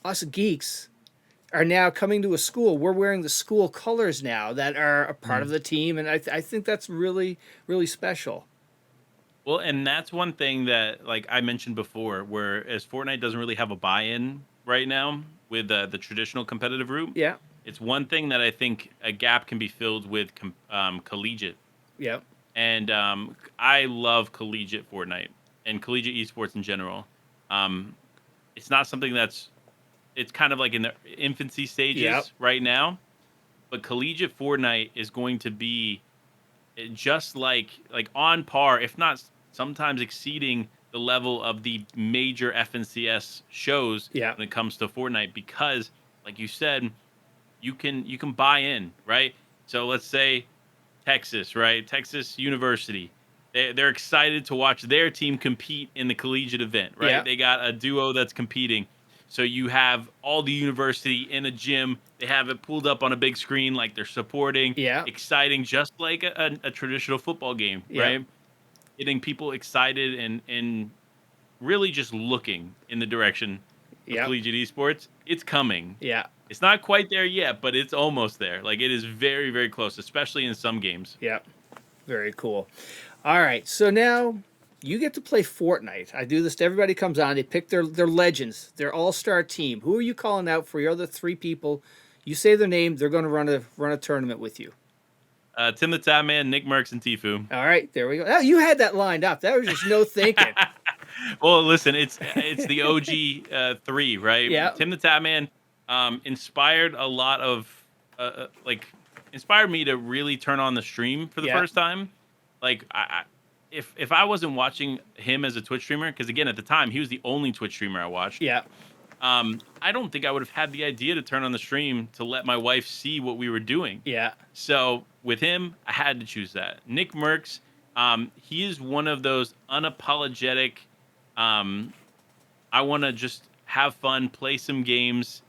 us geeks are now coming to a school. We're wearing the school colors now that are a part of the team, and I think that's really really special. Well, and that's one thing that, like I mentioned before, where as Fortnite doesn't really have a buy-in right now with the traditional competitive route. Yeah, It's one thing that I think a gap can be filled with collegiate, yeah, and I love collegiate Fortnite and collegiate esports in general. Um, it's not something it's kind of like in the infancy yeah, stages right now, but collegiate Fortnite is going to be just like on par, if not sometimes exceeding the level of the major FNCS shows yeah, when it comes to Fortnite because, like you said, you can buy in, right? So let's say Texas, right? Texas University. They're excited to watch their team compete in the collegiate event, right? yeah, They got a duo that's competing. So you have all the university in a gym. They have it pulled up on a big screen, like they're supporting, yeah, exciting, just like a traditional football game, yeah, right? Getting people excited and really just looking in the direction of yeah, collegiate esports. It's coming. yeah, It's not quite there yet, but it's almost there. Like it is very, very close, especially in some games. yeah. Very cool. All right, so now you get to play Fortnite. I do this to everybody comes on. They pick their legends, their all-star team. Who are you calling out for your other three people? You say their name. They're going to run a tournament with you. Tim the Tatman, Nick Merckx, and Tfue. All right, there we go. Oh, you had that lined up. That was just no thinking. Well, listen, it's the OG three, right? Yeah, Tim the Tatman inspired a lot of like inspired me to really turn on the stream for the yeah, first time. Like if I wasn't watching him as a Twitch streamer, because again at the time he was the only Twitch streamer I watched. yeah, I don't think I would have had the idea to turn on the stream to let my wife see what we were doing. yeah, So with him, I had to choose that. Nick Merckx, he is one of those unapologetic. I want to just have fun, play some games,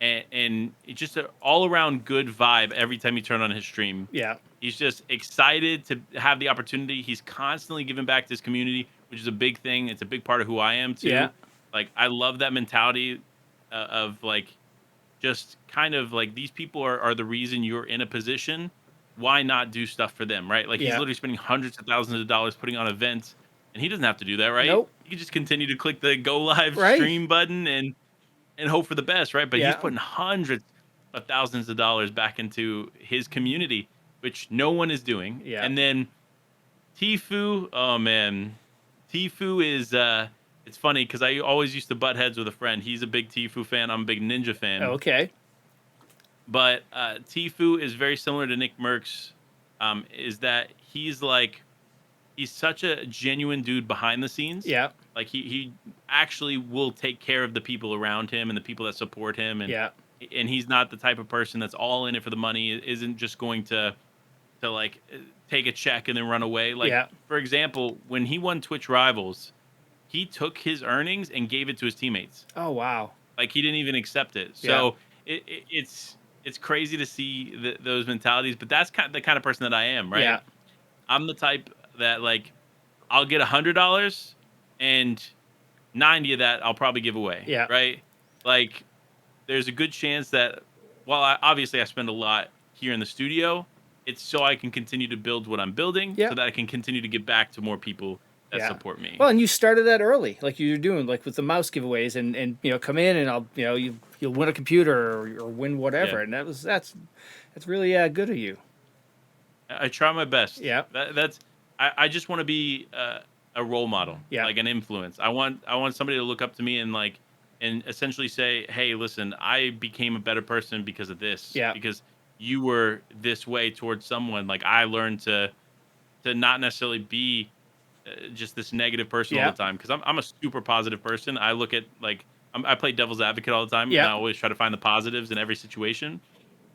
and it's just an all around good vibe every time you turn on his stream. yeah, He's just excited to have the opportunity. He's constantly giving back to his community, which is a big thing. It's a big part of who I am too. yeah, Like I love that mentality of like just kind of like these people are the reason you're in a position. Why not do stuff for them, right? Like he's yeah. literally spending hundreds of thousands of dollars putting on events, and he doesn't have to do that, right? Nope. He can just continue to click the go live Right. stream button and hope for the best, right? But he's Yeah. putting hundreds of thousands of dollars back into his community, which no one is doing. Yeah. And then Tfue, oh man, Tfue is it's funny because I always used to butt heads with a friend. He's a big Tfue fan. I'm a big Ninja fan. Okay. But Tfue is very similar to Nick Merckx. Is that he's such a genuine dude behind the scenes. Yeah. Like he actually will take care of the people around him and the people that support him, Yeah. and he's not the type of person that's all in it for the money. Isn't just going to take a check and then run away. Like Yeah. for example, when he won Twitch Rivals, he took his earnings and gave it to his teammates. Oh wow. Like he didn't even accept it. So it's crazy to see those mentalities, but that's the kind of person that I am, right? Yeah. I'm the type that like I'll get $100 and 90 of that I'll probably give away. Yeah. Right. Like there's a good chance that while obviously I spend a lot here in the studio, it's so I can continue to build what I'm building Yeah. so that I can continue to give back to more people that support me. Well, and you started that early, like you're doing, like with the mouse giveaways, and come in and I'll you'll win a computer or win whatever, Yeah. and that's really good of you. I try my best. Yeah. I just want to be a role model, Yeah. like an influence. I want somebody to look up to me and essentially say, "Hey, listen, I became a better person because of this. Yeah. Because you were this way towards someone. Like I learned to not necessarily be just this negative person all Yeah. the time. Because I'm a super positive person. I look at like I play devil's advocate all the time, and Yeah. I always try to find the positives in every situation.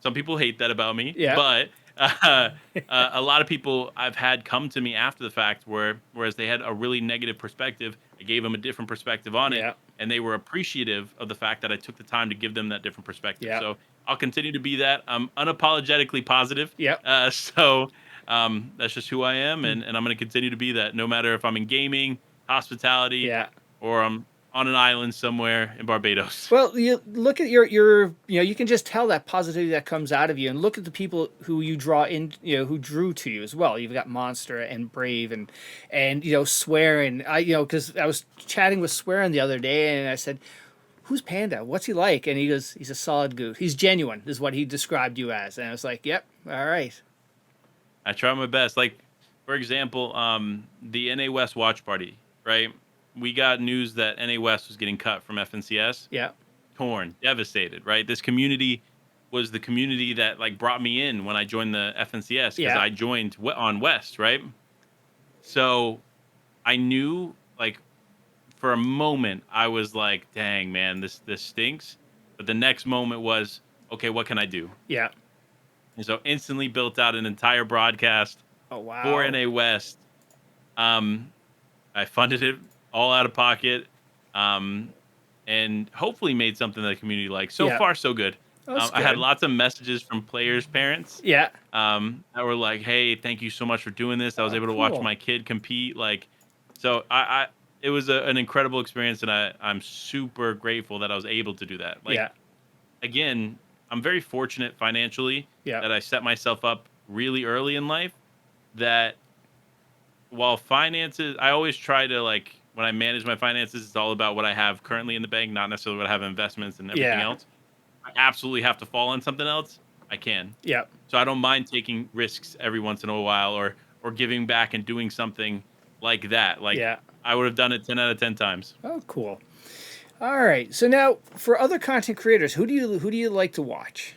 Some people hate that about me, Yeah. but a lot of people I've had come to me after the fact whereas they had a really negative perspective, I gave them a different perspective on it, Yeah. and they were appreciative of the fact that I took the time to give them that different perspective. Yeah. So I'll continue to be that. I'm unapologetically positive. Yeah. So that's just who I am, and I'm going to continue to be that, no matter if I'm in gaming, hospitality, Yeah. or I'm on an island somewhere in Barbados. Well, you look at your you can just tell that positivity that comes out of you, and look at the people who you draw in, who drew to you as well. You've got Monster and Brave and Swearing. Because I was chatting with Swearing the other day, and I said, "Who's Panda? What's he like?" And he goes, "He's a solid goot. He's genuine," is what he described you as. And I was like, "Yep, all right." I try my best. Like, for example, the NA West watch party, right? We got news that NA West was getting cut from FNCS. Yeah. Torn, devastated, right? This community was the community that like brought me in when I joined the FNCS because Yeah. I joined on West, right? So I knew like for a moment I was like, dang man, this stinks. But the next moment was, okay, what can I do? Yeah. And so instantly built out an entire broadcast Oh wow. for NA West. I funded it all out of pocket, and hopefully made something that the community likes. So Yeah. far, so good. That's I had good. lots of messages from players' parents Yeah. that were like, "Hey, thank you so much for doing this. I was Oh, able to watch cool. my kid compete." Like, so I it was an incredible experience, and I'm super grateful that I was able to do that. Like, Yeah. again, I'm very fortunate financially Yeah. that I set myself up really early in life. That while finances, I always try to like when I manage my finances, it's all about what I have currently in the bank, not necessarily what I have in investments and everything Yeah. else. I absolutely have to fall on something else. I can. Yeah. So I don't mind taking risks every once in a while or giving back and doing something like that. Like Yeah. I would have done it 10 out of 10 times. Oh, cool. All right. So now, for other content creators, who do you like to watch?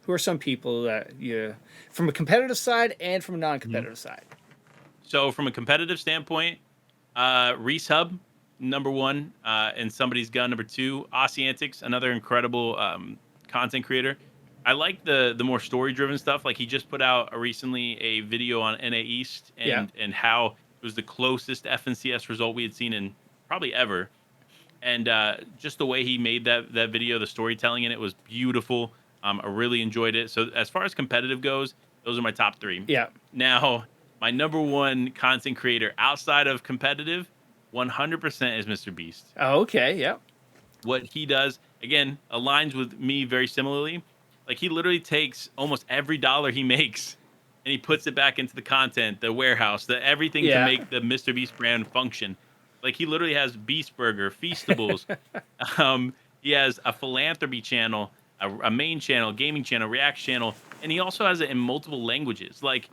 Who are some people that from a competitive side and from a non-competitive side? So from a competitive standpoint, Resub, number one, and Somebody's Gun, number two. Aussie Antics, another incredible content creator. I like the more story driven stuff. Like he just put out recently a video on NA East and how it was the closest FNCS result we had seen in probably ever. And just the way he made that video, the storytelling in it was beautiful. I really enjoyed it. So as far as competitive goes, those are my top three. Yeah. Now, my number one content creator outside of competitive, 100% is Mr. Beast. Oh, okay. Yeah. What he does, again, aligns with me very similarly. Like he literally takes almost every dollar he makes and he puts it back into the content, the warehouse, the everything to make the Mr. Beast brand function. Like he literally has Beast Burger, Feastables. He has a philanthropy channel, a main channel, gaming channel, React channel, and he also has it in multiple languages. Like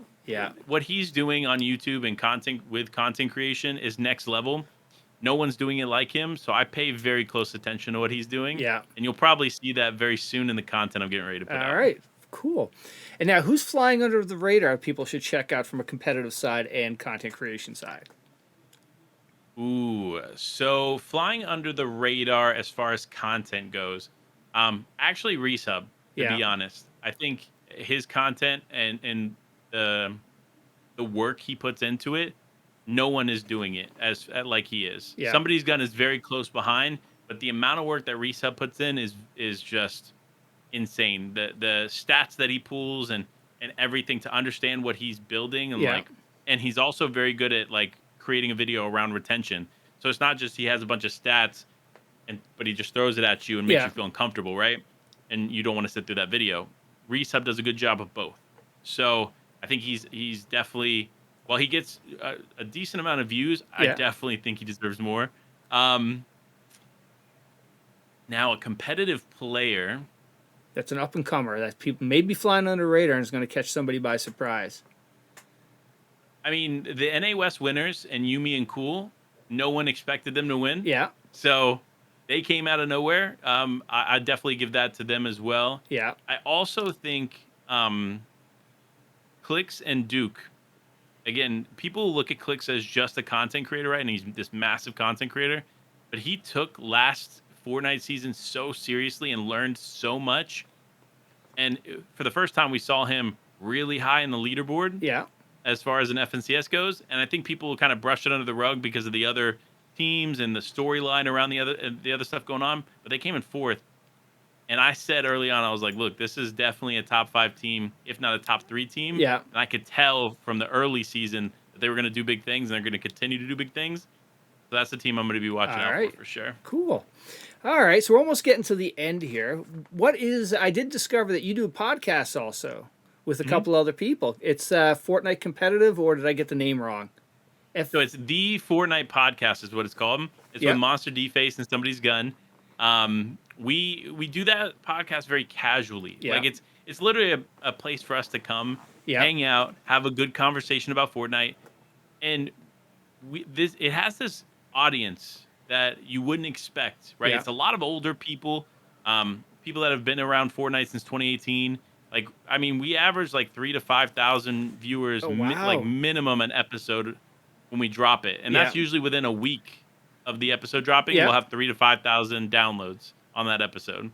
what he's doing on YouTube and content creation is next level. No one's doing it like him, so I pay very close attention to what he's doing. Yeah. And you'll probably see that very soon in the content I'm getting ready to put out. All right. Cool. And now, who's flying under the radar people should check out from a competitive side and content creation side? Ooh, so flying under the radar as far as content goes, actually Resub, to be honest. I think his content and the work he puts into it, no one is doing it as like he is. Yeah. Somebody's Gun is very close behind, but the amount of work that Resub puts in is just insane. The stats that he pulls and everything to understand what he's building and and he's also very good at like creating a video around retention. So it's not just he has a bunch of stats but he just throws it at you and makes you feel uncomfortable, right? And you don't want to sit through that video. Resub does a good job of both. So I think he's definitely while he gets a decent amount of views, I Yeah. definitely think he deserves more. Um, Now, a competitive player. That's an up and comer that people may be flying under the radar and is going to catch somebody by surprise. I mean, the NA West winners and Yumi and Cool, no one expected them to win. Yeah. So they came out of nowhere. I definitely give that to them as well. Yeah. I also think Clicks and Duke. Again, people look at Clicks as just a content creator, right? And he's this massive content creator. But he took last Fortnite season so seriously and learned so much. And for the first time, we saw him really high in the leaderboard. Yeah. As far as an FNCS goes, and I think people kind of brushed it under the rug because of the other teams and the storyline around the other stuff going on. But they came in fourth, and I said early on, I was like, "Look, this is definitely a top 5 team, if not a top 3 team." Yeah. And I could tell from the early season that they were going to do big things, and they're going to continue to do big things. So that's the team I'm going to be watching out for sure. Cool. All right, so we're almost getting to the end here. I did discover that you do a podcast also with a couple other people. It's Fortnite Competitive, or did I get the name wrong? So it's the Fortnite Podcast is what it's called. It's with Monster D Face and Somebody's Gun. We do that podcast very casually. Yeah. Like it's literally a place for us to come, hang out, have a good conversation about Fortnite, and it has this audience that you wouldn't expect, right? Yeah. It's a lot of older people, people that have been around Fortnite since 2018. Like, I mean, we average like 3,000 to 5,000 viewers, like minimum an episode when we drop it, and that's usually within a week of the episode dropping. We'll have 3,000 to 5,000 downloads on that episode.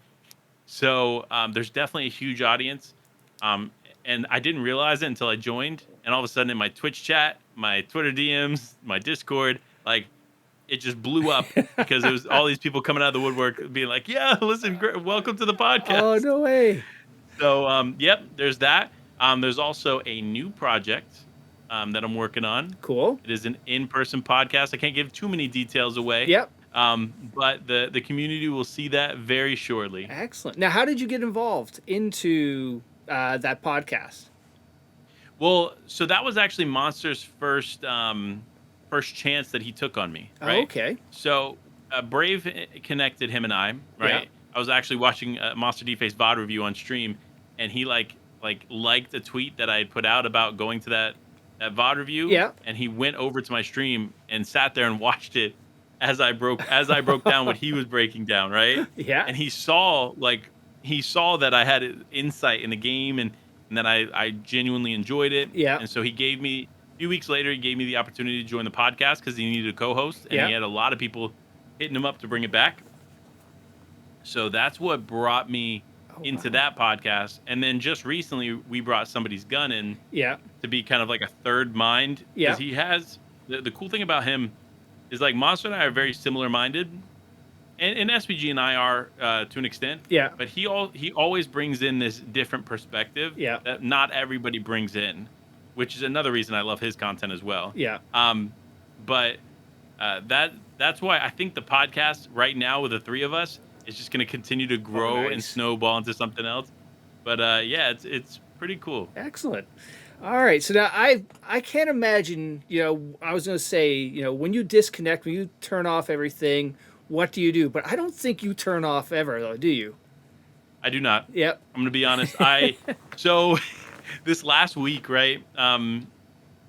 So there's definitely a huge audience, and I didn't realize it until I joined, and all of a sudden in my Twitch chat, my Twitter DMs, my Discord, like it just blew up because it was all these people coming out of the woodwork being like, "Yeah, listen, welcome to the podcast." Oh, no way. So, there's that. There's also a new project that I'm working on. Cool. It is an in-person podcast. I can't give too many details away. Yep. But the community will see that very shortly. Excellent. Now, how did you get involved into that podcast? Well, so that was actually Monster's first chance that he took on me. Right? Oh, okay. So Brave connected him and I. Right. Yeah. I was actually watching Monster D Face VOD review on stream, and he liked a tweet that I had put out about going to that VOD review. Yeah. And he went over to my stream and sat there and watched it as I broke down what he was breaking down, right? Yeah. And he saw that I had insight in the game and that I genuinely enjoyed it. Yeah. And so a few weeks later, he gave me the opportunity to join the podcast because he needed a co-host, and he had a lot of people hitting him up to bring it back. So that's what brought me into that podcast. And then just recently, we brought Somebody's Gun in to be kind of like a third mind. Because he has the cool thing about him is like Monster and I are very similar minded, and SVG and I are to an extent. Yeah. But he always brings in this different perspective that not everybody brings in, which is another reason I love his content as well. Yeah. But that's why I think the podcast right now with the three of us is just going to continue to grow and snowball into something else. But it's pretty cool. Excellent. All right. So now I can't imagine, I was going to say, when you disconnect, when you turn off everything, what do you do? But I don't think you turn off ever, though, do you? I do not. Yep. I'm going to be honest. So this last week, right,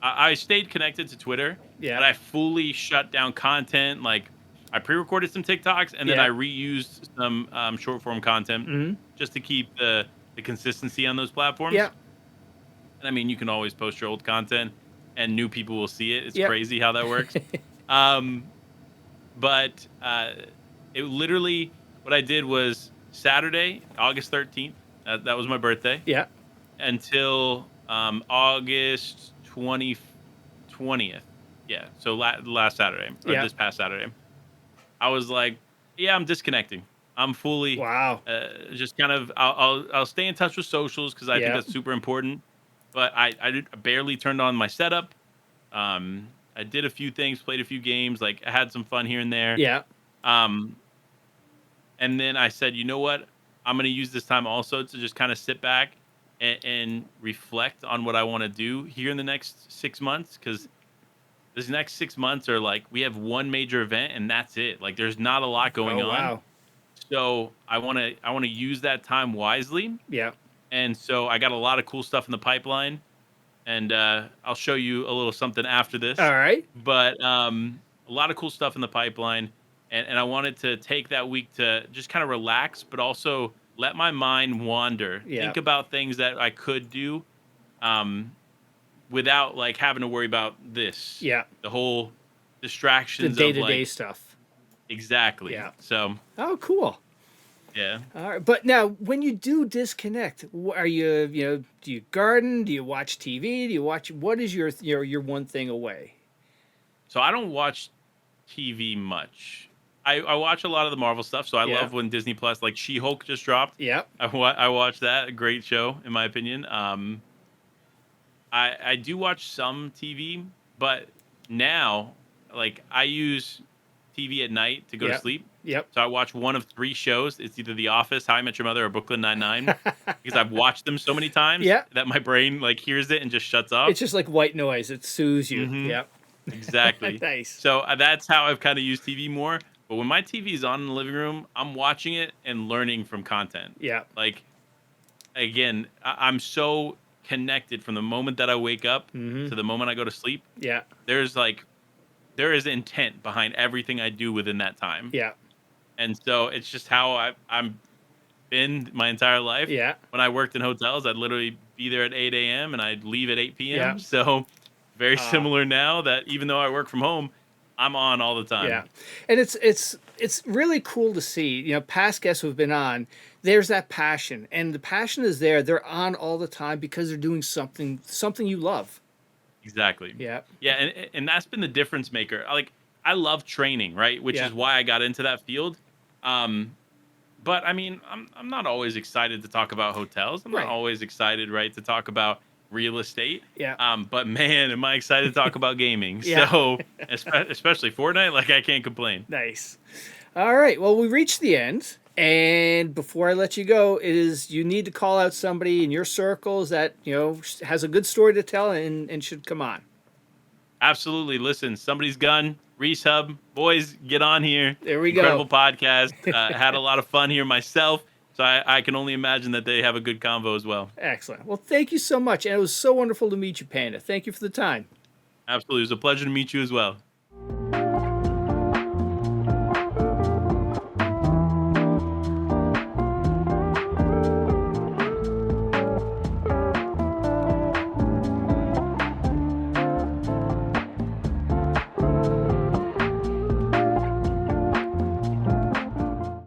I stayed connected to Twitter. Yeah. But I fully shut down content. Like, I pre-recorded some TikToks, and then I reused some short-form content just to keep the consistency on those platforms. Yeah. And, I mean, you can always post your old content, and new people will see it. It's crazy how that works. But it literally, what I did was Saturday, August 13th, that was my birthday. Yeah. Until August 20th. Yeah, so last Saturday, or this past Saturday. I was like, I'm disconnecting. I'm fully just kind of I'll stay in touch with socials because I think that's super important. But I barely turned on my setup. I did a few things, played a few games, like I had some fun here and there. Yeah. And then I said, you know what? I'm going to use this time also to just kind of sit back and reflect on what I want to do here in the next 6 months, because this next 6 months are like we have one major event and that's it. Like there's not a lot going Oh on. wow. So I want to use that time wisely. Yeah. And so I got a lot of cool stuff in the pipeline, and I'll show you a little something after All this. right. But a lot of cool stuff in the pipeline, and I wanted to take that week to just kind of relax, but also let my mind wander, Yeah. think about things that I could do, um, without like having to worry about this, Yeah. the whole The distractions day of to day like stuff. exactly. Yeah. So Oh, cool. yeah. All right. But now, when you do disconnect, are you, do you garden? Do you watch TV? Do you watch, what is your one thing away? So I don't watch TV much. I watch a lot of the Marvel stuff. So I Yeah. love when Disney Plus, like She-Hulk just dropped. Yep. I watched that. A great show, in my opinion. I do watch some TV, but now, like, I use TV at night to go to Yep. sleep. Yep. So I watch one of three shows. It's either The Office, How I Met Your Mother, or Brooklyn Nine-Nine, because I've watched them so many times Yeah. that my brain like hears it and just shuts off. It's just like white noise. It soothes you. Mhm. Yep. Exactly. Nice. So that's how I've kind of used TV more. But when my TV is on in the living room, I'm watching it and learning from content. Yeah. Like, again, I'm so connected from the moment that I wake up Mm-hmm. to the moment I go to sleep. Yeah. There is intent behind everything I do within that time. Yeah. And so it's just how I'm been my entire life. Yeah. When I worked in hotels, I'd literally be there at 8 a.m. and I'd leave at 8 p.m. Yeah. So very Uh, similar now that even though I work from home, I'm on all the time. Yeah, and it's really cool to see. Past guests who've been on, there's that passion, and the passion is there. They're on all the time because they're doing something you love. Exactly. Yeah. Yeah, and that's been the difference maker. Like I love training, right? Which Yeah. is why I got into that field. But I mean, I'm not always excited to talk about hotels. I'm Right. not always excited, right, to talk about real estate. Yeah. But man, am I excited to talk about gaming. Yeah. So especially Fortnite, like I can't complain. Nice. All right. Well, we reached the end. And before I let you go, you need to call out somebody in your circles that, has a good story to tell and should come on. Absolutely. Listen, somebody's gun, Resub, boys, get on here. There we Incredible go. podcast. Had a lot of fun here myself. So I can only imagine that they have a good convo as well. Excellent. Well, thank you so much. And it was so wonderful to meet you, Panda. Thank you for the time. Absolutely. It was a pleasure to meet you as well.